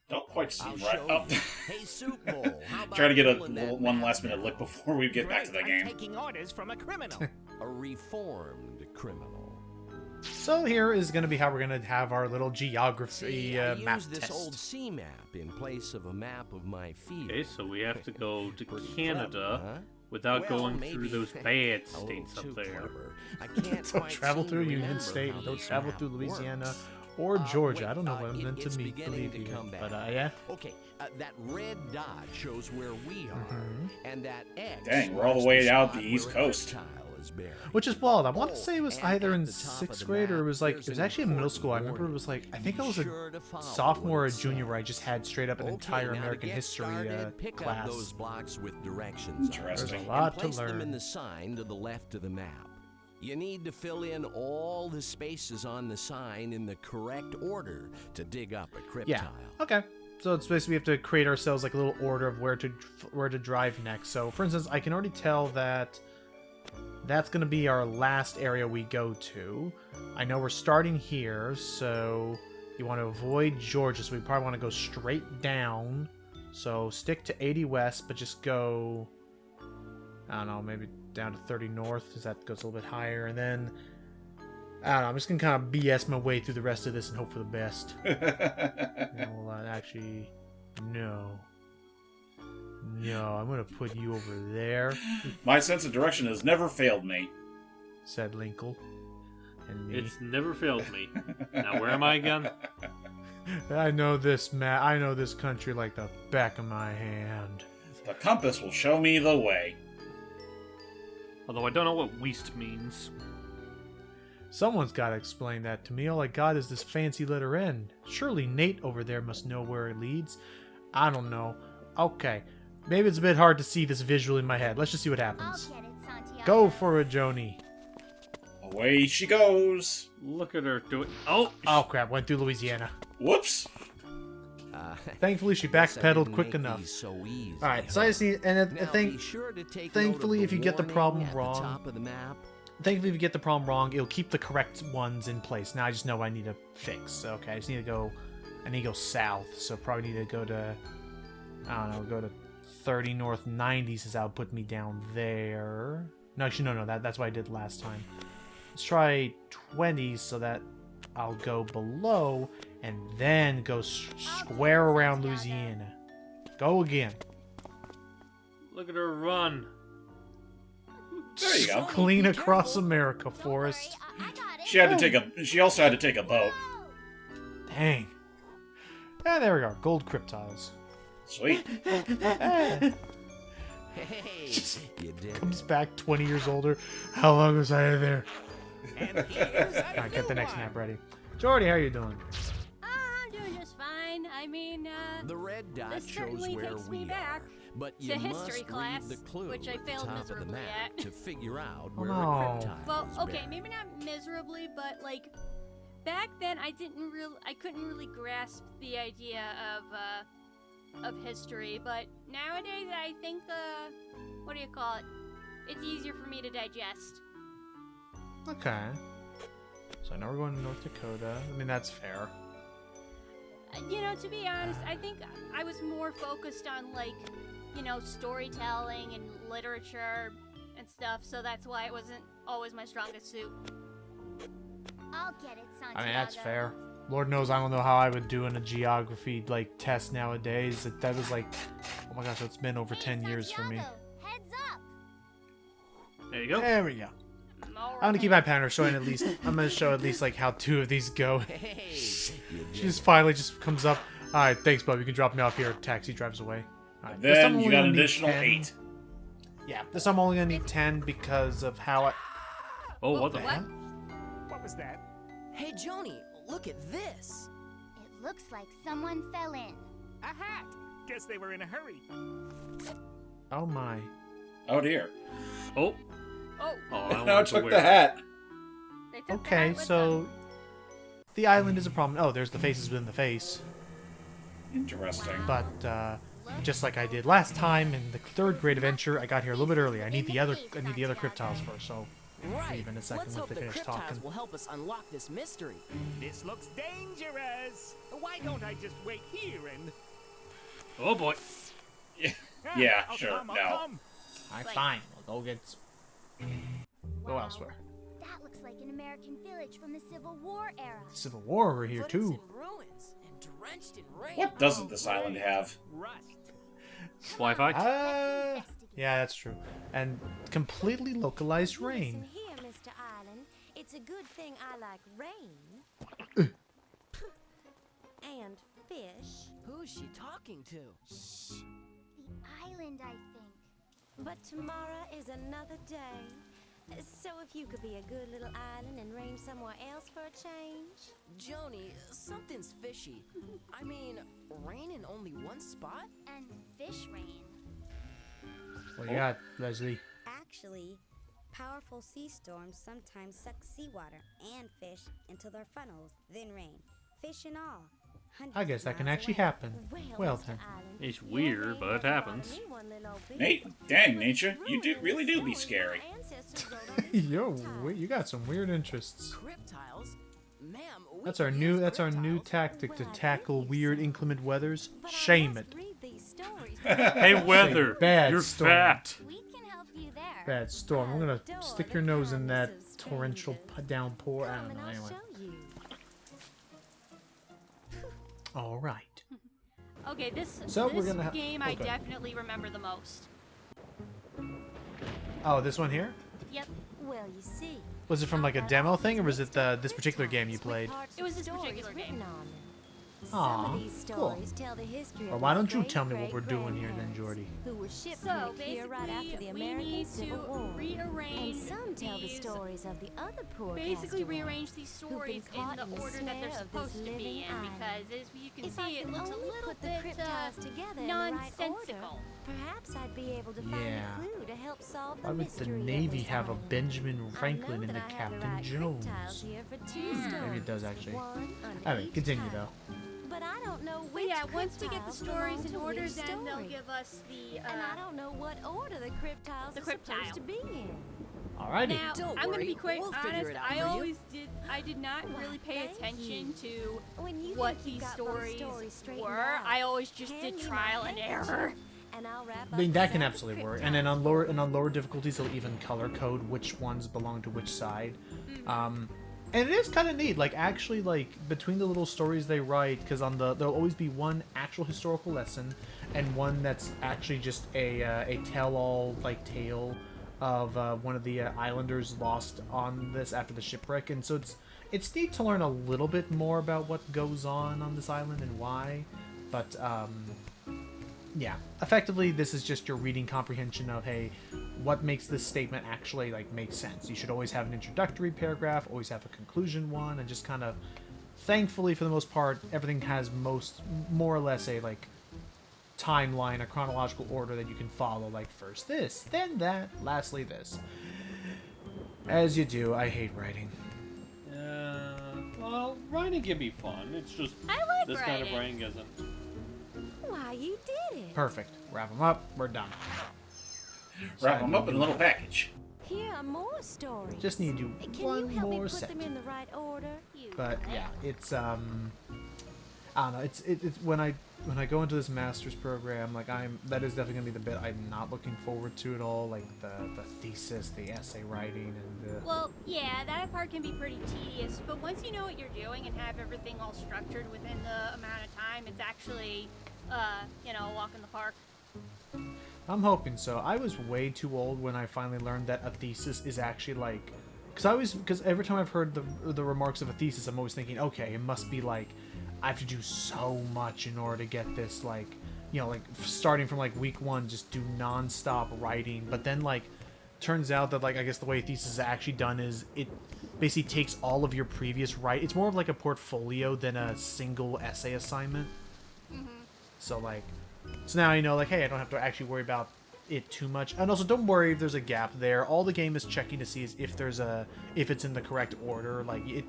Don't quite seem I'll right. show Oh. you. Hey, Soup Bowl, how about Try to get a pulling that one map last minute out? look before we get back to the I'm game. taking orders from a criminal. A reformed criminal. So here is going to be how we're going to have our little geography See, I map used this test. old sea map in place of a map of my field. Okay, so we have to go to Pretty Canada clever, huh? without Well, going maybe through those a bad little states too up there. clever. I can't Don't quite travel seem through to Union remember State. how Don't this travel map through Louisiana works. or Georgia. I don't know wait, what I'm meant it's to meet, beginning believe to you. come back. But, yeah. Okay, that red dot shows where we are, and that X Dang, we're all the marks way out spot the East where a Coast. cryptile is buried. Which is wild. I want to say it was and either at in the top of 6th the grade or it map, was like, there's it was an actually in middle important school. I remember it warning. was like, I think Be I was a sure to follow sophomore what or it junior where I says. just had straight up an Okay, entire now to American get history started, pick class. up those blocks with directions on Interesting. them There's a lot and to place them learn. in the sign to the left of the map. You need to fill in all the spaces on the sign in the correct order to dig up a cryptile. Yeah. Okay. So it's basically we have to create ourselves like a little order of where to drive next. So for instance, I can already tell that that's going to be our last area we go to. I know we're starting here, so you want to avoid Georgia, so we probably want to go straight down. So stick to 80 west, but just go, I don't know, maybe down to 30 north, because that goes a little bit higher. And then, I don't know, I'm just going to kind of BS my way through the rest of this and hope for the best. No, actually, no. No, I'm going to put you over there, My sense of direction has never failed me. said Linkle. And me. It's never failed me. Now, where am I again? I know this I know this country like the back of my hand. The compass will show me the way. Although I don't know what Weast means. Someone's got to explain that to me. All I got is this fancy letter N. Surely Nate over there must know where it leads. I don't know. Okay. Maybe it's a bit hard to see this visual in my head. Let's just see what happens. I'll get it, Santiago. Go for it, Joni. Away she goes. Look at her doing. Oh! Oh, crap. Went through Louisiana. Whoops. Thankfully, she backpedaled quick enough. So easy, Alright, so I just need... And I think... be sure to take thankfully, note of if you get the warning problem at wrong... the top of the map. Thankfully, if you get the problem wrong, it'll keep the correct ones in place. Now I just know what I need to fix. Okay, I just need to go... I need to go south, so probably need to go to... I don't know, go to 30 North 90, since that would put me down there. No, actually, no, that's what I did last time. Let's try 20 so that I'll go below and then go square around Louisiana. Go again. Look at her run. There you go. Clean across America, Forrest. She had to take a. She also had to take a boat. Dang. And there we go. Gold cryptiles. Sweet. Hey, you did Comes back 20 years older. How long was I there? And here's a Alright, get the new next one. map ready. Jordy, how you doing? I'm doing just fine. I mean, The red dot this shows certainly where takes we me back are, but to you history must class, read the clue which I at failed the top of the miserably map at. to figure out Oh, where no. the cryptile Well, is okay, buried. maybe not miserably, but like back then I couldn't really grasp the idea of history. But nowadays I think what do you call it? It's easier for me to digest. Okay. So now we're going to North Dakota. I mean, that's fair. You know, to be honest, I think I was more focused on like, you know, storytelling and literature and stuff. So that's why it wasn't always my strongest suit. I'll get it, Santiago. I mean, that's fair. Lord knows I don't know how I would do in a geography like test nowadays. That was like, oh my gosh, it's been over 10 years for me. Santiago, heads up. There you go. There we go. I'm gonna keep my pattern showing at least. I'm gonna show at least like how 2 of these go. Hey, She just finally just comes up. All right, thanks, bub. You can drop me off here. Taxi drives away. All right, this time I'm Then you only got gonna an need additional 10. 8. Yeah, this time I'm only gonna need 10 because of how I. Oh, what the What? heck? What was that? Hey, Joni, look at this. It looks like someone fell in. A hat. Guess they were in a hurry. Oh my. Oh dear. Oh. Oh, Oh, I Now wanted to took wear the it. hat. they took the Okay, hat with so them. the island is a problem. Oh, there's the faces within the face. Interesting. But just like I did last time in the 3rd grade adventure, I got here a little bit early. I need the other cryptiles first. So Right. leave in a second Let's once hope they the finish cryptiles talking. will help us unlock this mystery. This looks dangerous. Why don't I just wait here and... Oh boy. Yeah, I'll sure. come, I'll No. come. Alright, fine. We'll go get. Go Wow, elsewhere. That looks like an American village from the Civil War era. Civil War over here But too. it's in ruins and drenched in rain. What doesn't this island have? Rust. Wi-Fi. Yeah, that's true. And completely localized rain. Here, Mr. Island. It's a good thing I like rain. And fish. Who's she talking to? The island, I think. But tomorrow is another day. So if you could be a good little island and rain somewhere else for a change. Joni, something's fishy. I mean, rain in only one spot? And fish rain. What you got, Leslie? Actually, powerful sea storms sometimes suck seawater and fish into their funnels, then rain. Fish and all. I guess that can miles actually away. happen. Well then. It's weird, but it happens. Nate, dang, nature, you really do be scary. Yo, you got some weird interests. Cryptiles? Ma'am, we That's our can new. use That's our new cryptiles. tactic to tackle weird inclement weathers. Shame it. Hey, weather. Bad You're storm. fat. We can help you there. Bad storm. I'm gonna stick your nose in that torrential downpour. I don't know. Anyway. All right. Okay, this So we're this gonna game oh, I good. definitely remember the most. Oh, this one here? Yep. Well, you see. Was it from like a demo thing, or was it this particular game you played? It was this particular game. Some Aw, of these cool. stories tell the history Or of why our don't you great tell me what we're doing here then, Jordy? who were So shipwrecked here right after the basically, we American need Civil to War. rearrange And some tell the these. stories of the other poor Basically, castaways rearrange these who've been stories in caught the in the order that snare they're of this supposed to be living in, island. because as you can If see, I it could looks a only little put the bit crypt tiles together in the right nonsensical. order, perhaps I'd be able to find Yeah. a clue to help solve the Why would the mystery of Navy this have a island. Benjamin Franklin I know and a that I have the Captain right Jones? crypt tiles here for two Yeah. stories. Maybe it does actually. One under Alright, each continue tile. though. But I don't know But which yeah, crypt once we get the tiles stories belong in to order, which then they'll story. give us the. And I don't know what order the crypt tiles The are crypt supposed tile. to be in. Alrighty. Now, Don't I'm gonna worry, be quite we'll figure honest. it out I for you. always did. I did not Why, really pay thank attention you. to When you what think you these got both stories straightened were. out, I always just hand did me my trial and handkerchief, error. And I'll wrap I mean, up that the can sack absolutely crypt work. And then tiles. on lower difficulties, they'll even color code which ones belong to which side. Mm-hmm. And it is kind of neat. Like actually, like between the little stories they write, because there'll always be one actual historical lesson, and one that's actually just a tell-all like tale of one of the islanders lost on this after the shipwreck. And so it's neat to learn a little bit more about what goes on this island and why. But yeah, effectively this is just your reading comprehension of, hey, what makes this statement actually like make sense. You should always have an introductory paragraph, always have a conclusion one, and just kind of, thankfully for the most part, everything has more or less a like timeline, a chronological order that you can follow, like first this, then that, lastly this. As you do. I hate writing. Well, writing can be fun. It's just I like this writing. kind of writing isn't. Why, you did it. Perfect. Wrap them up. We're done. Wrap them up in a little package. Here are more stories. Just need you Can one you help more me put set. them in the right order? But yeah, it's I don't know. It's when I go into this master's program, like that is definitely gonna be the bit I'm not looking forward to at all. Like the thesis, the essay writing, and Well, yeah, that part can be pretty tedious, but once you know what you're doing and have everything all structured within the amount of time, it's actually, a walk in the park. I'm hoping so. I was way too old when I finally learned that a thesis is actually like, because every time I've heard the remarks of a thesis, I'm always thinking, okay, it must be like I have to do so much in order to get this, like, like starting from like week one, just do non-stop writing. But then like, turns out that like I guess the way a thesis is actually done is it basically takes all of your previous It's more of like a portfolio than a single essay assignment. So like, so now you know, like, hey, I don't have to actually worry about it too much. And also, don't worry if there's a gap there. All the game is checking to see is if it's in the correct order. Like, it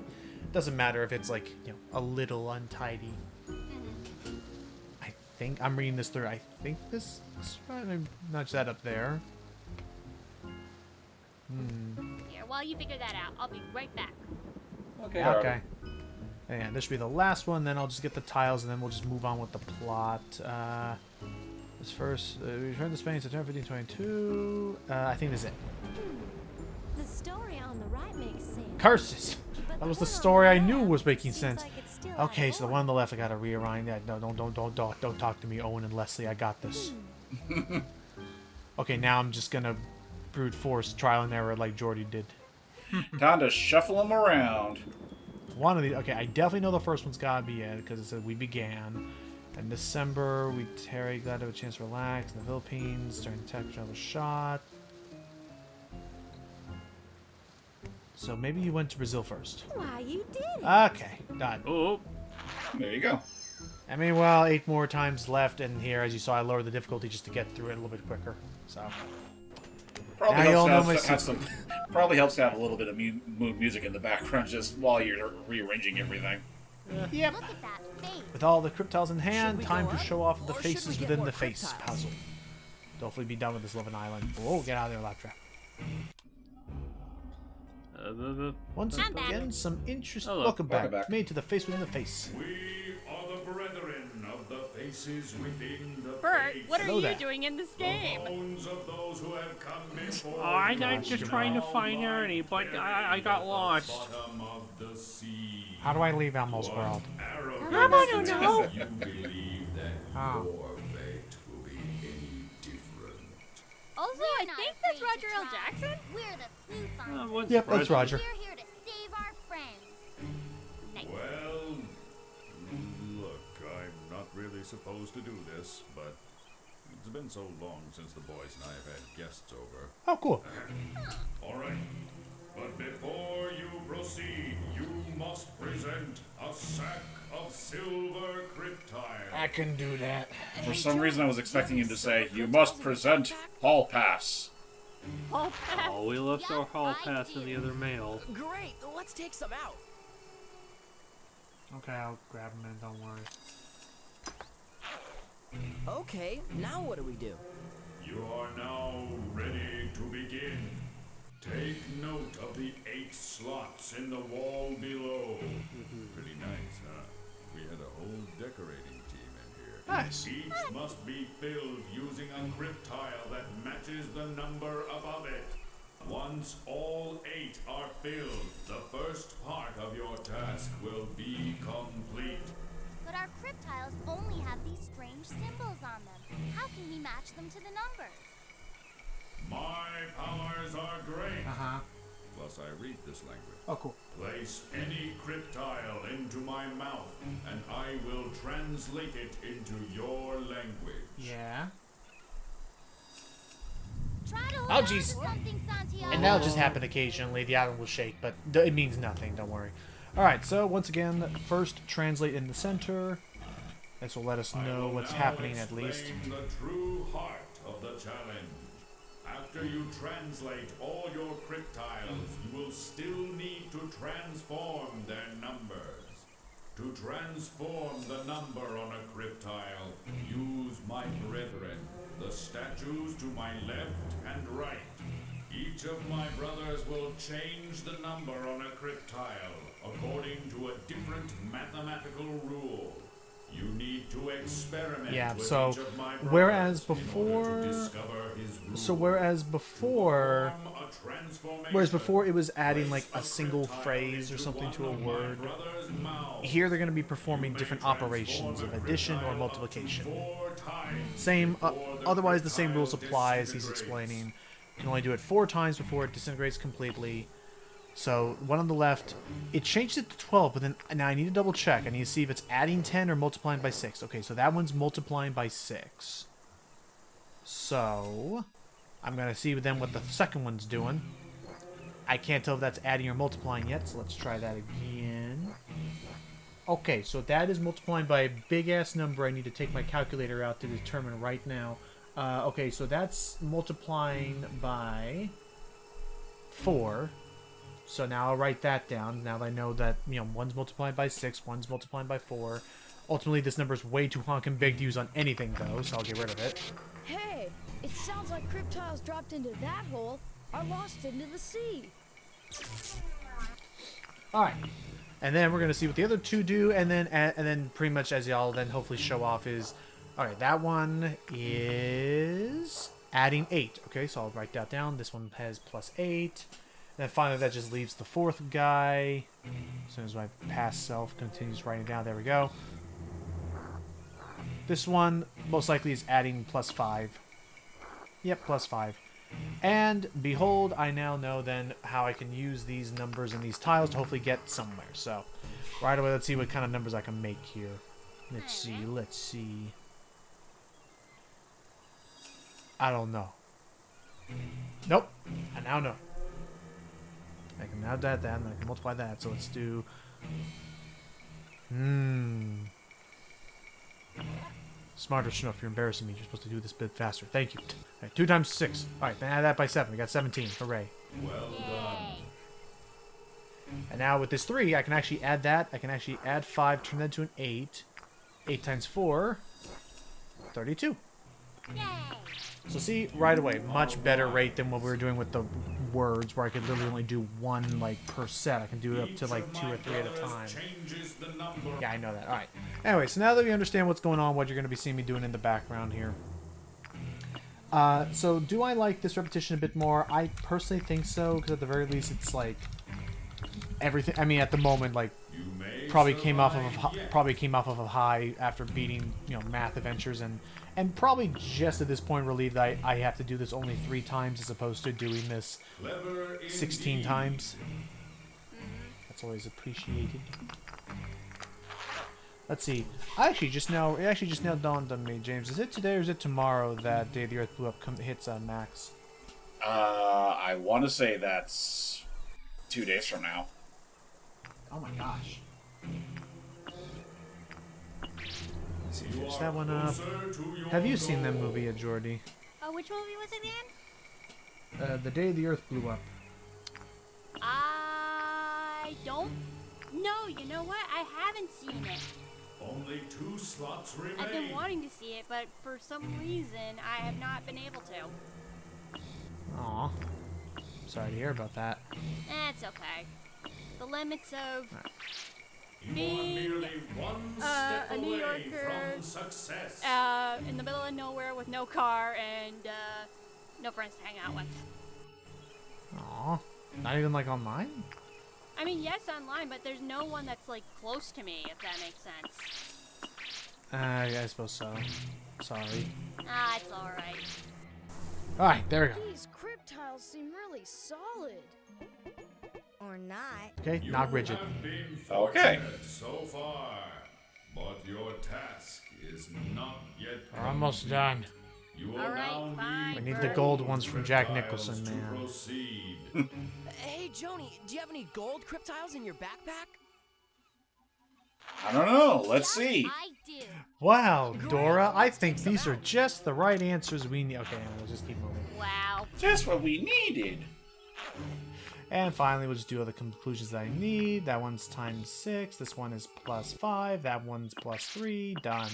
doesn't matter if it's like, a little untidy. I think I'm reading this through. I think this is right. I nudge that up there. Here, while you figure that out, I'll be right back. Okay. Okay. And this should be the last one. Then I'll just get the tiles, and then we'll just move on with the plot. This first, we returned to Spain September 1522. I think this is it. The story on the right makes sense. Curses! But That was the one on story I left knew was making seems sense. like it's still Okay, out so the one on the left, I gotta rearrange that. No, don't talk to me, Owen and Leslie. I got this. Okay, now I'm just gonna brute force trial and error like Jordy did. Time to shuffle them around. One of these. Okay, I definitely know the first one's gotta be it because it said we began. In December, Terry glad to have a chance to relax in the Philippines during the temperature of a shot. So maybe you went to Brazil first. Why, you did it. Okay, done. Oh, There you go. I mean, well, 8 more times left, and here, as you saw, I lowered the difficulty just to get through it a little bit quicker. So Probably now you all know helps my to have secret. probably helps to have a little bit of music in the background just while you're rearranging everything. Yep. Look at that face. With all the cryptiles in hand, we time go to up, show off the or should we faces get within more the face cryptiles? puzzle. Hopefully be done with this Logan Island. Whoa, get out of there, Laptrap. Once I'm back. again, some interest. Hello. Welcome back. Welcome back. Made to the face within the face. We are the brethren of the faces within the Bert, face. what are Hello you there. doing in this game? Bones of those who have come before Oh, I'm you. just trying to find Ernie, but I got lost. Bottom of the sea. How do I leave Elmo's world? Arrow don't know. you believe that Oh. your fate will be any different. Also, We're I not think afraid that's Roger to L. try. Jackson. We're the ClueFinders. What's Yep, that's Roger. We're here to save our friends. Nice. Well, look. really supposed to do this, but it's been so long since the boys and I have had guests over. Oh, cool. All right. But before you proceed, you must present a sack of silver cryptile. I can do that. For some reason, I was expecting you to say, "You must present hall pass." Hall pass. Oh, we left our hall pass in the other mail. Great, let's take some out. Okay, I'll grab them and don't worry. Okay, now what do we do? You are now ready to begin. Take note of the 8 slots in the wall below. Pretty nice, huh? We had a whole decorating team in here. Nice. Each must be filled using a cryptile that matches the number above it. Once all 8 are filled, the first part of your task will be complete. But our cryptiles only have these strange symbols on them. How can we match them to the numbers? My powers are great. Uh-huh. Plus, I read this language. Oh, cool. Place any cryptile into my mouth, and I will translate it into your language. Yeah. Try to hold Oh, on to jeez. something, Santiago. And that'll just happen occasionally. The island will shake, but it means nothing. Don't worry. All right. So once again, first translate in the center. This will let us know what's happening at least. Explain the true heart of the challenge. After you translate all your cryptiles, you will still need to transform their numbers. To transform the number on a cryptile, use my brethren, the statues to my left and right. Each of my brothers will change the number on a cryptile according to a different mathematical rule. You need to experiment Yeah, with so each of my brothers whereas in order before, to discover his rules. so whereas before, Perform a transformation. whereas before it was adding like a single phrase or something to a word. Here they're going to be performing different operations of addition or multiplication. Same, otherwise the same rules apply as he's explaining. You can only do it 4 times before it disintegrates completely. So, one on the left, it changed it to 12, but then, now I need to double check. I need to see if it's adding 10 or multiplying by 6. Okay, so that one's multiplying by 6. So, I'm going to see then what the second one's doing. I can't tell if that's adding or multiplying yet, so let's try that again. Okay, so that is multiplying by a big-ass number. I need to take my calculator out to determine right now. Okay, so that's multiplying by 4. So now I'll write that down. Now that I know that, you know, one's multiplied by 6, one's multiplied by 4. Ultimately, this number is way too honkin' big to use on anything, though, so I'll get rid of it. Hey, it sounds like cryptiles dropped into that hole are lost into the sea. Alright. And then we're going to see what the other 2 do, and then pretty much as y'all then hopefully show off is... Alright, that one is adding 8. Okay, so I'll write that down. This one has plus 8. And then finally, that just leaves the 4th guy. As soon as my past self continues writing down, there we go. This one, most likely, is adding plus 5. Yep, plus 5. And, behold, I now know then how I can use these numbers and these tiles to hopefully get somewhere. So, right away, let's see what kind of numbers I can make here. Let's see. I don't know. Nope, I now know. I can add that, and I can multiply that. So let's do... Smarter Schnuff, you're embarrassing me. You're supposed to do this a bit faster. Thank you. Alright, 2 times 6. Alright, then add that by 7. We got 17. Hooray. Well done. And now with this 3, I can actually add that. I can actually add 5, turn that into an 8. 8 times 4, 32. Yay! So see, right away, much better rate than what we were doing with the words, where I could literally only do 1, like, per set. I can do it up to, like, 2 or 3 at a time. Yeah, I know that. Alright. Anyway, so now that we understand what's going on, what you're going to be seeing me doing in the background here. So, do I like this repetition a bit more? I personally think so, because at the very least, it's, like, everything... I mean, at the moment, like, probably came off of a high after beating, you know, math adventures, and probably just at this point relieved that I have to do this only 3 times as opposed to doing this 16 times. That's always appreciated. Let's see. It actually just now dawned on me, James. Is it today or is it tomorrow that Day the Earth Blew Up hits Max? I want to say that's 2 days from now. Oh my gosh. Let's see, finish that one up. Have you seen that movie yet, Jordy? Which movie was it again? The Day the Earth Blew Up. I don't know. You know what? I haven't seen it. Only 2 slots remain. I've been wanting to see it, but for some reason, I have not been able to. Aw. Sorry to hear about that. It's okay. The limits of You are being merely one step a New away Yorker from success. in the middle of nowhere with no car and no friends to hang out with. Aw. Not even like online? I mean, yes, online, but there's no one that's like close to me, if that makes sense. Yeah, I suppose so. Sorry. It's alright. Alright, there we go. These crypt tiles seem really solid. Or not. Okay, not rigid. Have been Okay. fortunate so far, but your task is not yet We're almost done. You will Alright, now fine. We need the gold ones from Jack tiles Nicholson, to man. proceed. Hey, Joni, do you have any gold crypt tiles in your backpack? I don't know. Let's see. I do. Wow, Dora, I think these are just the right answers we need. Okay, we'll just keep moving. Wow. Just what we needed. And finally, we'll just do all the conclusions that I need. That one's times 6. This one is +5. That one's +3. Done.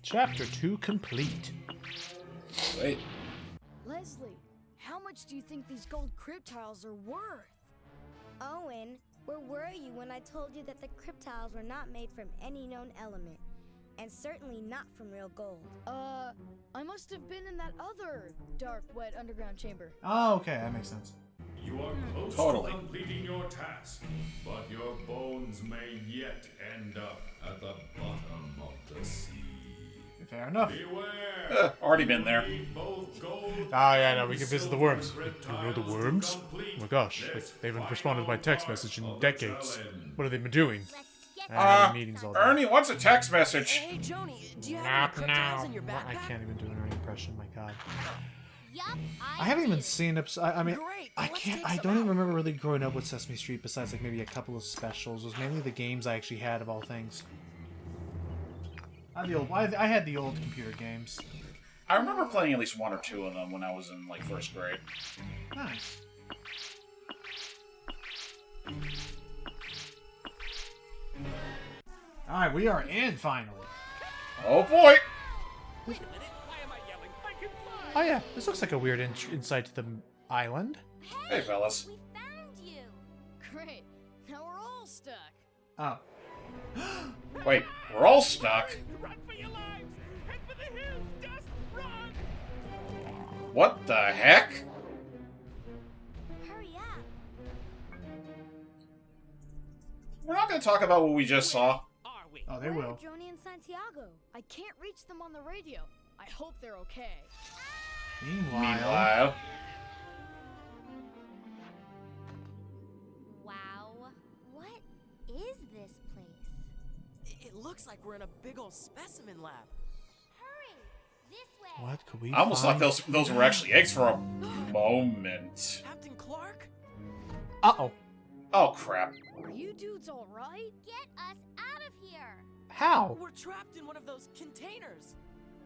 Chapter 2 complete. Wait. Leslie, how much do you think these gold crypt tiles are worth? Owen, where were you when I told you that the crypt tiles were not made from any known element? And certainly not from real gold. I must have been in that other dark, wet underground chamber. Oh, okay, that makes sense. You are close Totally. to completing your task, but your bones may yet end up at the bottom of the sea. Fair enough. Beware! Already been there. Both gold Oh, yeah, no, we can visit the worms. silver You know the tiles worms? to complete Oh my gosh, this they haven't final responded to my text part message in of the decades. challenge. What have they been doing? Let's get Meetings all day. Ernie, what's a text message? Hey, Joni, do you have any Not crypt now. tiles in your I backpack? can't even do an Ernie impression, my god. Yup, I haven't even seen I mean, Great, I let's can't. take I some don't even out. remember really growing up with Sesame Street. Besides, like maybe a couple of specials. It was mainly the games I actually had of all things. I had the old computer games. I remember playing at least 1 or 2 of them when I was in like 1st grade. Nice. All right, we are in finally. Oh boy! Wait a minute, why am I yelling? I can fly! Oh yeah, this looks like a weird insight to the island. Hey, fellas. We found you. Great. Now we're all stuck. Oh. Wait, we're all stuck. Run for your lives! Head for the hills! Just run! What the heck? Hurry up. We're not going to talk about what we just saw. Are we? Oh, they Where will. are Joni and Santiago? I can't reach them on the radio. I hope they're okay. Meanwhile, Wow. What is this place? It looks like we're in a big old specimen lab. Hurry! This way. What could we? I almost thought find? those were actually eggs for a moment. Captain Clark? Uh oh. Oh crap. Are you dudes all right? Get us out of here! How? We're trapped in one of those containers.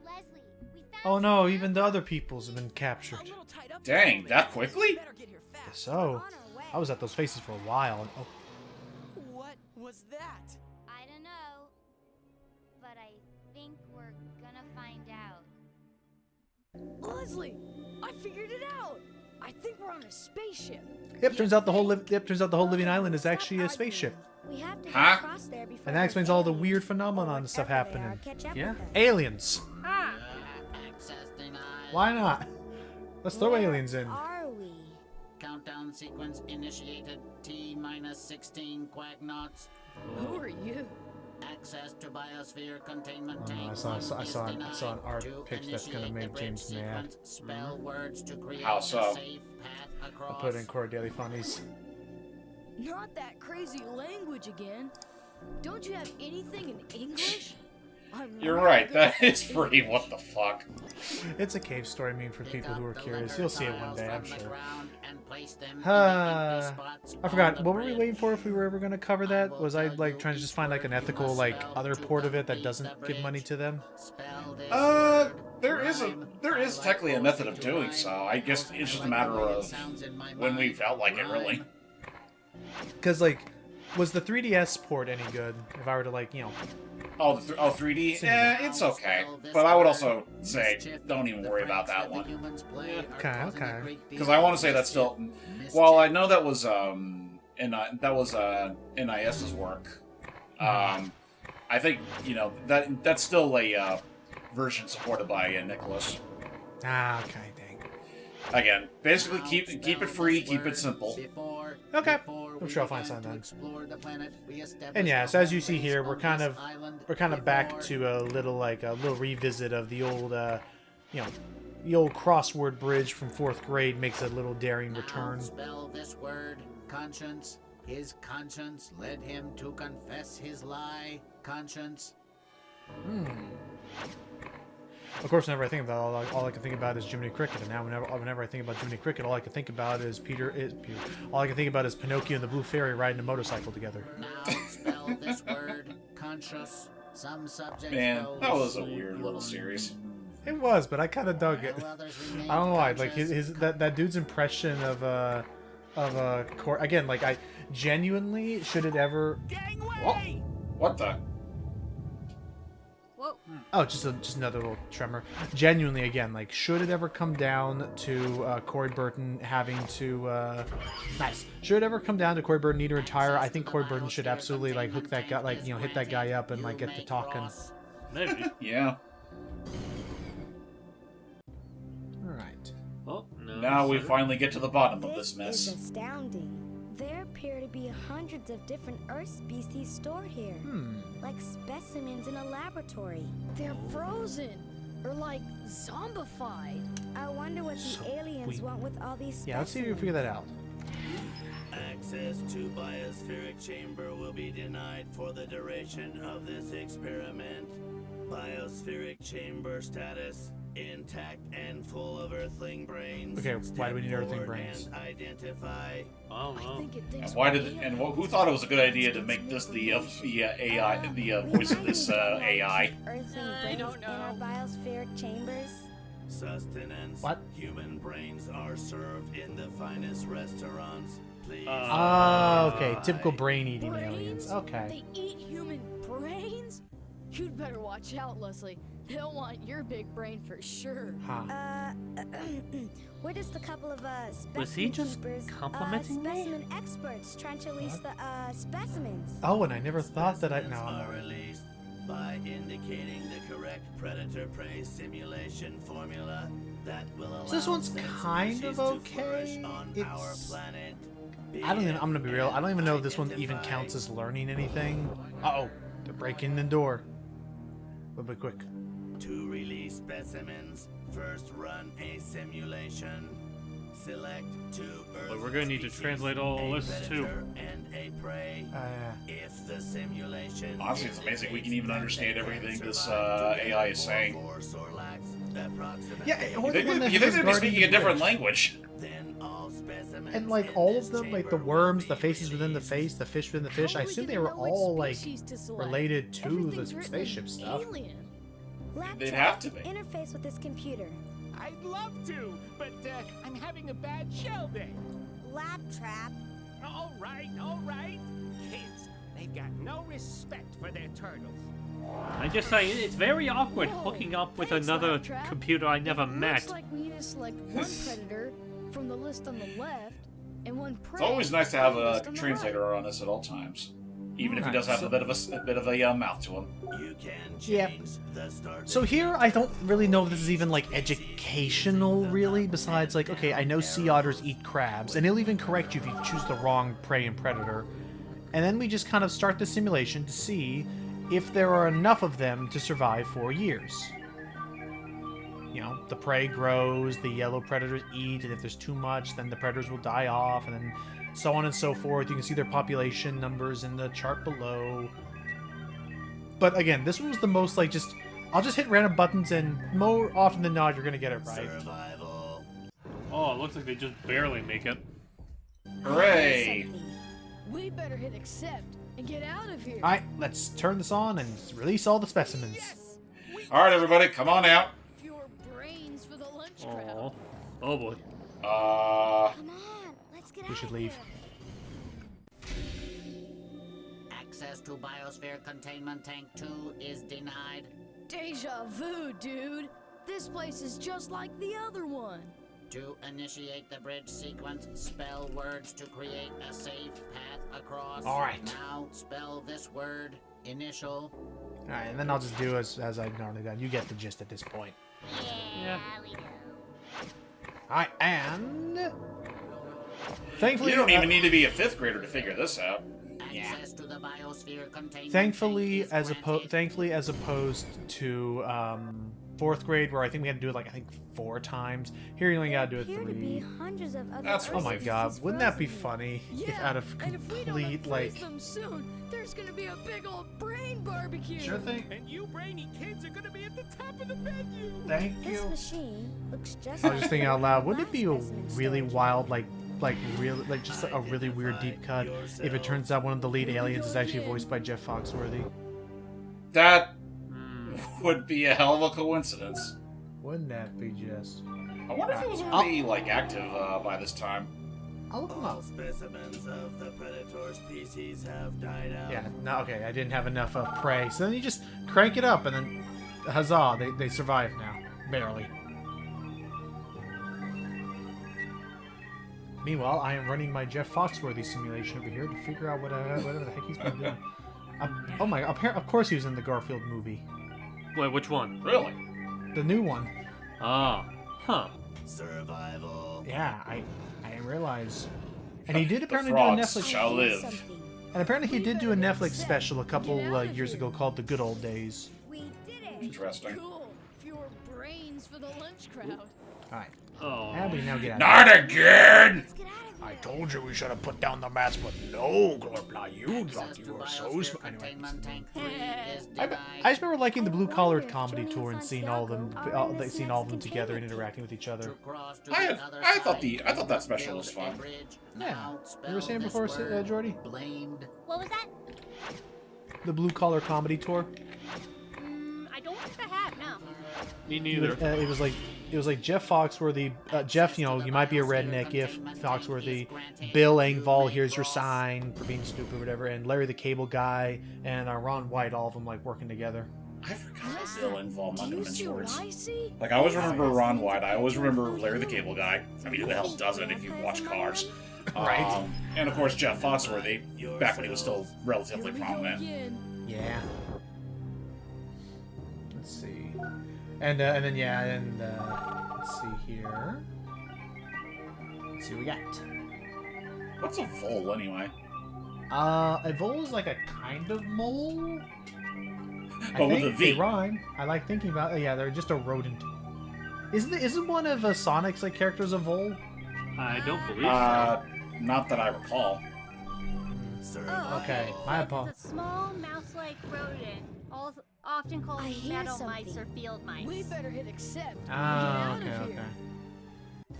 Leslie, we found Oh you. no, even the other peoples have been captured. A little tied up. Dang, for a that moment. quickly? Better get here fast. So, On our way. I was at those faces for a while. And, oh, What was that? I don't know. But I think we're gonna find out. Leslie, I figured it out. I think we're on a spaceship. yep. Turns out the whole living island is actually a Stop spaceship, arguing. We have to Huh? get across there before and that those explains all the aliens, weird phenomenon or and stuff whatever they happening. are, catch up Yeah, with us. aliens. Huh. Access denied. Why not? Let's throw Where aliens in. are we? Countdown sequence initiated. T-minus 16 quag knots. Who are you? Access to biosphere containment tank. I saw an art To pitch that's gonna initiate make the bridge James mad. sequence, Spell words to create How a so? safe path I'll across. put it in Core Daily Funnies. Not that crazy language again. Don't you have anything in English? You're right. That is pretty. What the fuck? It's a cave story meme for people who are curious. You'll see it one day, I'm sure. I forgot. What were we waiting for if we were ever going to cover that? Was I like trying to just find like an ethical like other port of it that doesn't give money to them? There is technically a method of doing so. I guess it's just a matter of when we felt like it, really. Because like, was the 3DS port any good? If I were to like, you know. Oh, 3D? It's okay. But I would also say, don't even worry about that one. Okay. Because I want to say that's still... Well, I know that was, NIS's work. I think, you know, that's still a, version supported by Nicholas. Ah, okay, dang. Again, basically keep it free, keep it simple. Okay, I'm sure I'll find something then. And yeah, so as you see here, we're kind of back to a little revisit of the old, you know, the old crossword bridge from 4th grade makes a little daring return. Spell this word, conscience. His conscience led him to confess his lie. Conscience. Of course, whenever I think about it, all I can think about is Jiminy Cricket, and now whenever I think about Jiminy Cricket, all I can think about is all I can think about is Pinocchio and the Blue Fairy riding a motorcycle together. Now spell this word, conscious. Some subjects. Man, that was a weird little series. It was, but I kind of dug it. I don't know why. Like that dude's impression of again, like I genuinely should it ever. What the? Whoa. Oh, just another little tremor. Genuinely, again, like, should it ever come down to Corey Burton having to, nice. Should it ever come down to Corey Burton need to retire? I think Corey Burton should absolutely like hook that guy, like, you know, hit that guy up and like get to talking. Maybe. Yeah. All right. Oh no. Now we finally get to the bottom of this This mess. is astounding. There appear to be hundreds of different Earth species stored here. Like specimens in a laboratory. They're frozen. Or like zombified. I wonder what the aliens want with all these specimens. Yeah, let's see if we can figure that out. Access to biospheric chamber will be denied for the duration of this experiment. Biospheric chamber status intact and full of Earthling brains. Okay, why do we need Earthling brains? Identify. I don't know. And why did who thought it was a good idea to make this the AI, the voice of this AI? Earthling brains in our biospheric chambers? Sustenance. What? Human brains are served in the finest restaurants. Please. Oh, okay. Typical brain-eating aliens. Okay. They eat human brains? You'd better watch out, Leslie. They'll want your big brain for sure. We're just a couple of specimen Was he just keepers, complimenting me? specimen experts trying to release the specimens. Oh, and I never thought that Specimens are released by indicating the correct predator-prey simulation formula that will allow So this one's said kind species of to flourish okay. on our planet. I'm gonna be real. I don't even know if this one even counts as learning anything. Uh-oh. They're breaking the door. A little bit quick. To release specimens, first run a simulation. Select two Earth But we're gonna need to translate all a this too. predator and a prey. If the simulation Honestly, it's amazing we can even understand everything this AI is saying. Yeah, You think they'd be speaking a different language? And like all of them, like the worms, the faces within the face, the fish within the fish, I assume they were all like related to the spaceship stuff. They'd have to be. Interface with this computer. I'd love to, but I'm having a bad shell day. Lab trap. All right. Kids, they've got no respect for their turtles. I just say it's very awkward hooking up with another computer I never met. Looks like we need to select one predator from the list on the left and one prey. It's always nice to have from the a list on the translator on us at all times, even if he Alright, does have so- a bit of a mouth to him. You can Yeah. change the start. So here, I don't really know if this is even like educational, really. Besides, like, okay, I know sea otters eat crabs, and it'll even correct you if you choose the wrong prey and predator. And then we just kind of start the simulation to see if there are enough of them to survive 4 years. You know, the prey grows, the yellow predators eat, and if there's too much, then the predators will die off, and then so on and so forth. You can see their population numbers in the chart below. But again, this one was the most like just. I'll just hit random buttons, and more often than not, you're gonna get it right. Oh, it looks like they just barely make it. Hooray! We better hit accept and get out of here. All right, let's turn this on and release all the specimens. All right, everybody, come on out. Your brains for the lunch crowd. Oh boy. Come on, let's get We should leave. Access to Biosphere Containment Tank 2 is denied. Deja vu, dude. This place is just like the other one. To initiate the bridge sequence, spell words to create a safe path across. All right. Now spell this word. Initial. All right, and then I'll just do as I've normally done. You get the gist at this point. Yeah, we know. All right, and thankfully You don't even need to be a 5th grader to figure this out. Access to the Biosphere Containment Thankfully, Tank is granted. as opposed to 4th grade, where I think we had to do it like 4 times. Here you only gotta do it Appear to 3. be hundreds of other That's Oh my Earths god, just wouldn't that be frozen. funny if Yeah, out of and if we don't complete replace like them soon, there's gonna be a big old brain barbecue. sure thing. And you brainy kids are gonna be at the top of the menu. Thank This you. machine looks just I was like just thinking out loud, the wouldn't it be a last specimen really storage wild just a really weird deep cut if it turns out one of the lead aliens is actually voiced by Jeff Foxworthy? That would be a hell of a coincidence. Wouldn't that be just? I wonder if it was already active by this time. I'll look him All up. specimens of the predator species have died out. Yeah, no, okay, I didn't have enough prey. So then you just crank it up, and then, huzzah, they survive now. Barely. Meanwhile, I am running my Jeff Foxworthy simulation over here to figure out whatever the heck he's been doing. Oh my, of course he was in the Garfield movie. Wait, which one? Really? The new one. Ah. Huh. Survival. Yeah, I didn't realize. And he did The apparently do a frogs Netflix shall live. And apparently he did do a Netflix special a couple years ago called The Good Old Days. We did it. Interesting. Cool. Fewer brains for the lunch crowd. Alright. Oh. Now we now get out. Not again! Let's get out of here. I told you we should have put down the mats, but no, Glorpla, you thought Access you to were so Biosphere smart. Anyway. Containment Tank 3 is I denied. just remember liking the Blue Collared Comedy Tour and seeing all of them, seeing all of them together and interacting with each other. To cross to I the other thought side, that special was build a fun. bridge. Yeah. Now You were spell saying this before, word. Jordy? Blamed. What was that? The Blue Collar Comedy Tour. I don't think I have, no. Me neither. It was like Jeff Foxworthy. Jeff, you might be a redneck if Foxworthy. Bill Engvall, here's your sign for being stupid, or whatever. And Larry the Cable Guy and Ron White, all of them working together. I forgot Bill involved Do you Monument see what Swords. I see? I always remember Ron White. I always remember Larry the Cable Guy. I mean, who the hell doesn't if you watch Cars? Right. And of course, Jeff Foxworthy, back when he was still relatively Here we go prominent. again. Yeah. Let's see. And then let's see here. Let's see what we got. What's a vole, anyway? A vole is like a kind of mole. But with a V. They rhyme. I like thinking about. Yeah, they're just a rodent. Isn't one of Sonic's characters a vole? I don't believe so. Not that I recall. Oh, Okay, my apologies. It's a small mouse-like rodent, often called I hear meadow mice or something. field mice. We better hit accept. and Ah, get out okay, of okay. here.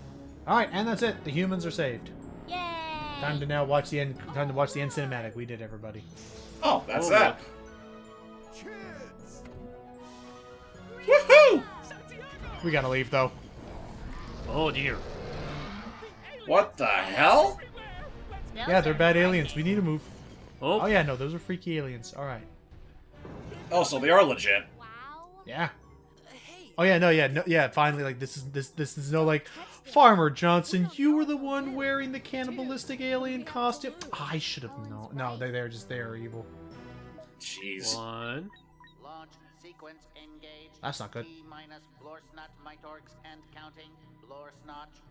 All right, and that's it. The humans are saved. Yay! Time to now watch the end. Time to watch the end cinematic. We did, everybody. Oh, that's Oh, that. Kids! Woohoo! We gotta leave though. Oh dear. What the hell? Yeah, they're bad aliens. We need to move. Oh. Oh yeah, no, those are freaky aliens. All right. Oh, so they are legit. Yeah. Oh yeah, no, yeah. Finally, this is no Farmer Johnson. You were the one wearing the cannibalistic alien costume. I should have known. No, they're evil. Jeez. One. Launch sequence engaged. That's not good. T minus Blorsnot Mitorgs and counting. Blorsnotch.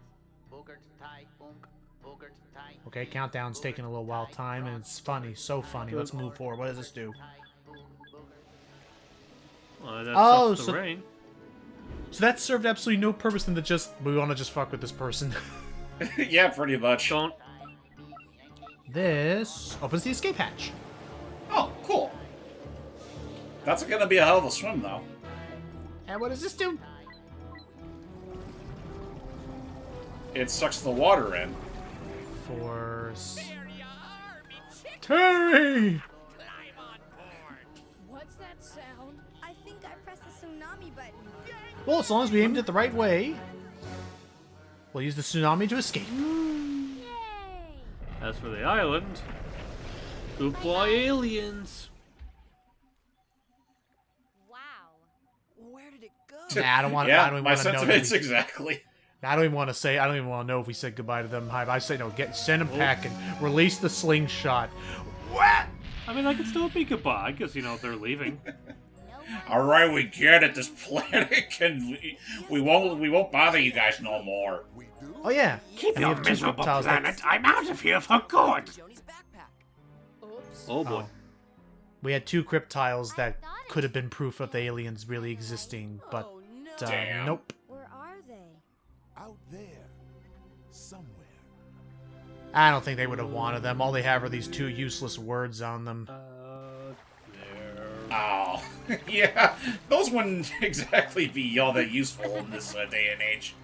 Boogert Tai Unk. Boogert Tai. Okay, countdown's taking a little while time, and it's funny, so funny. Let's move forward. What does this do? That Oh, stops the so- rain. So that served absolutely no purpose than to we want to just fuck with this person. Yeah, pretty much. Don't. This opens the escape hatch. Oh, cool. That's gonna be a hell of a swim, though. And what does this do? It sucks the water in. Terry! What's that sound? I think I pressed the tsunami button. Well, as long as we aimed it the right way, we'll use the tsunami to escape. As for the island, hoopla aliens. Where did it go? Nah, I don't want. Yeah, I don't even my want to know. sentiments exactly. I don't even want to say. I don't even want to know if we said goodbye to them. I say no. Send them packing. Release the slingshot. What? I mean, that could still be goodbye, because, you know, they're leaving. Alright, we get it. This planet can... We won't bother you guys no more. Oh, yeah. Keep And we your have two miserable reptiles that- planet. I'm out of here for good. Oh, boy. We had 2 cryptiles that could have been proof of the aliens really existing, but Damn. nope. Where are they? Out there. Somewhere. I don't think they would have wanted them. All they have are these 2 useless words on them. Oh, yeah. Those wouldn't exactly be all that useful in this day and age.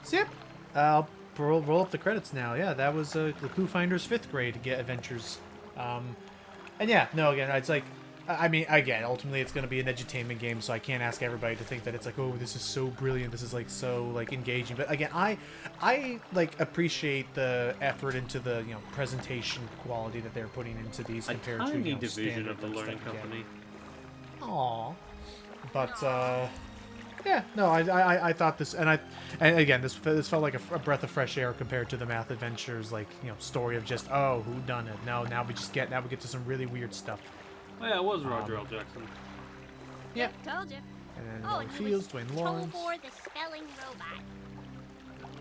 So, yep. I'll roll up the credits now. Yeah, that was the ClueFinders 5th grade adventures. And yeah, no, again, it's like, I mean, again, ultimately it's going to be an edutainment game, so I can't ask everybody to think that it's like, oh, this is so brilliant, this is like so like engaging. But again, I like appreciate the effort into the presentation quality that they're putting into these compared to Tiny division standard of the learning stuff again. company. Aww. But yeah, no, I thought this, and again, this felt like a breath of fresh air compared to the Math Adventures, like story of just who done it. No, now we get to some really weird stuff. Oh, yeah, it was Roger L. Jackson. Yep. Told you. And then Oh, Wally and Fields, Dwayne Lawrence. Tobor the spelling robot.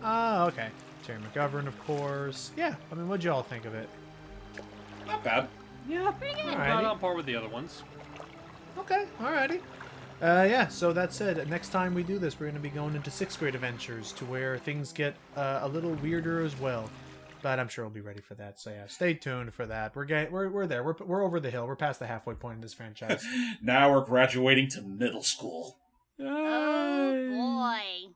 Oh, okay. Terry McGovern, of course. Yeah, I mean, what'd you all think of it? Not bad. Yeah, pretty good. Right on par with the other ones. Okay, alrighty. Yeah, so that said, next time we do this, we're going to be going into 6th grade adventures to where things get a little weirder as well. But I'm sure we'll be ready for that. So yeah, stay tuned for that. We're there. We're over the hill. We're past the halfway point in this franchise. Now we're graduating to middle school. Oh boy.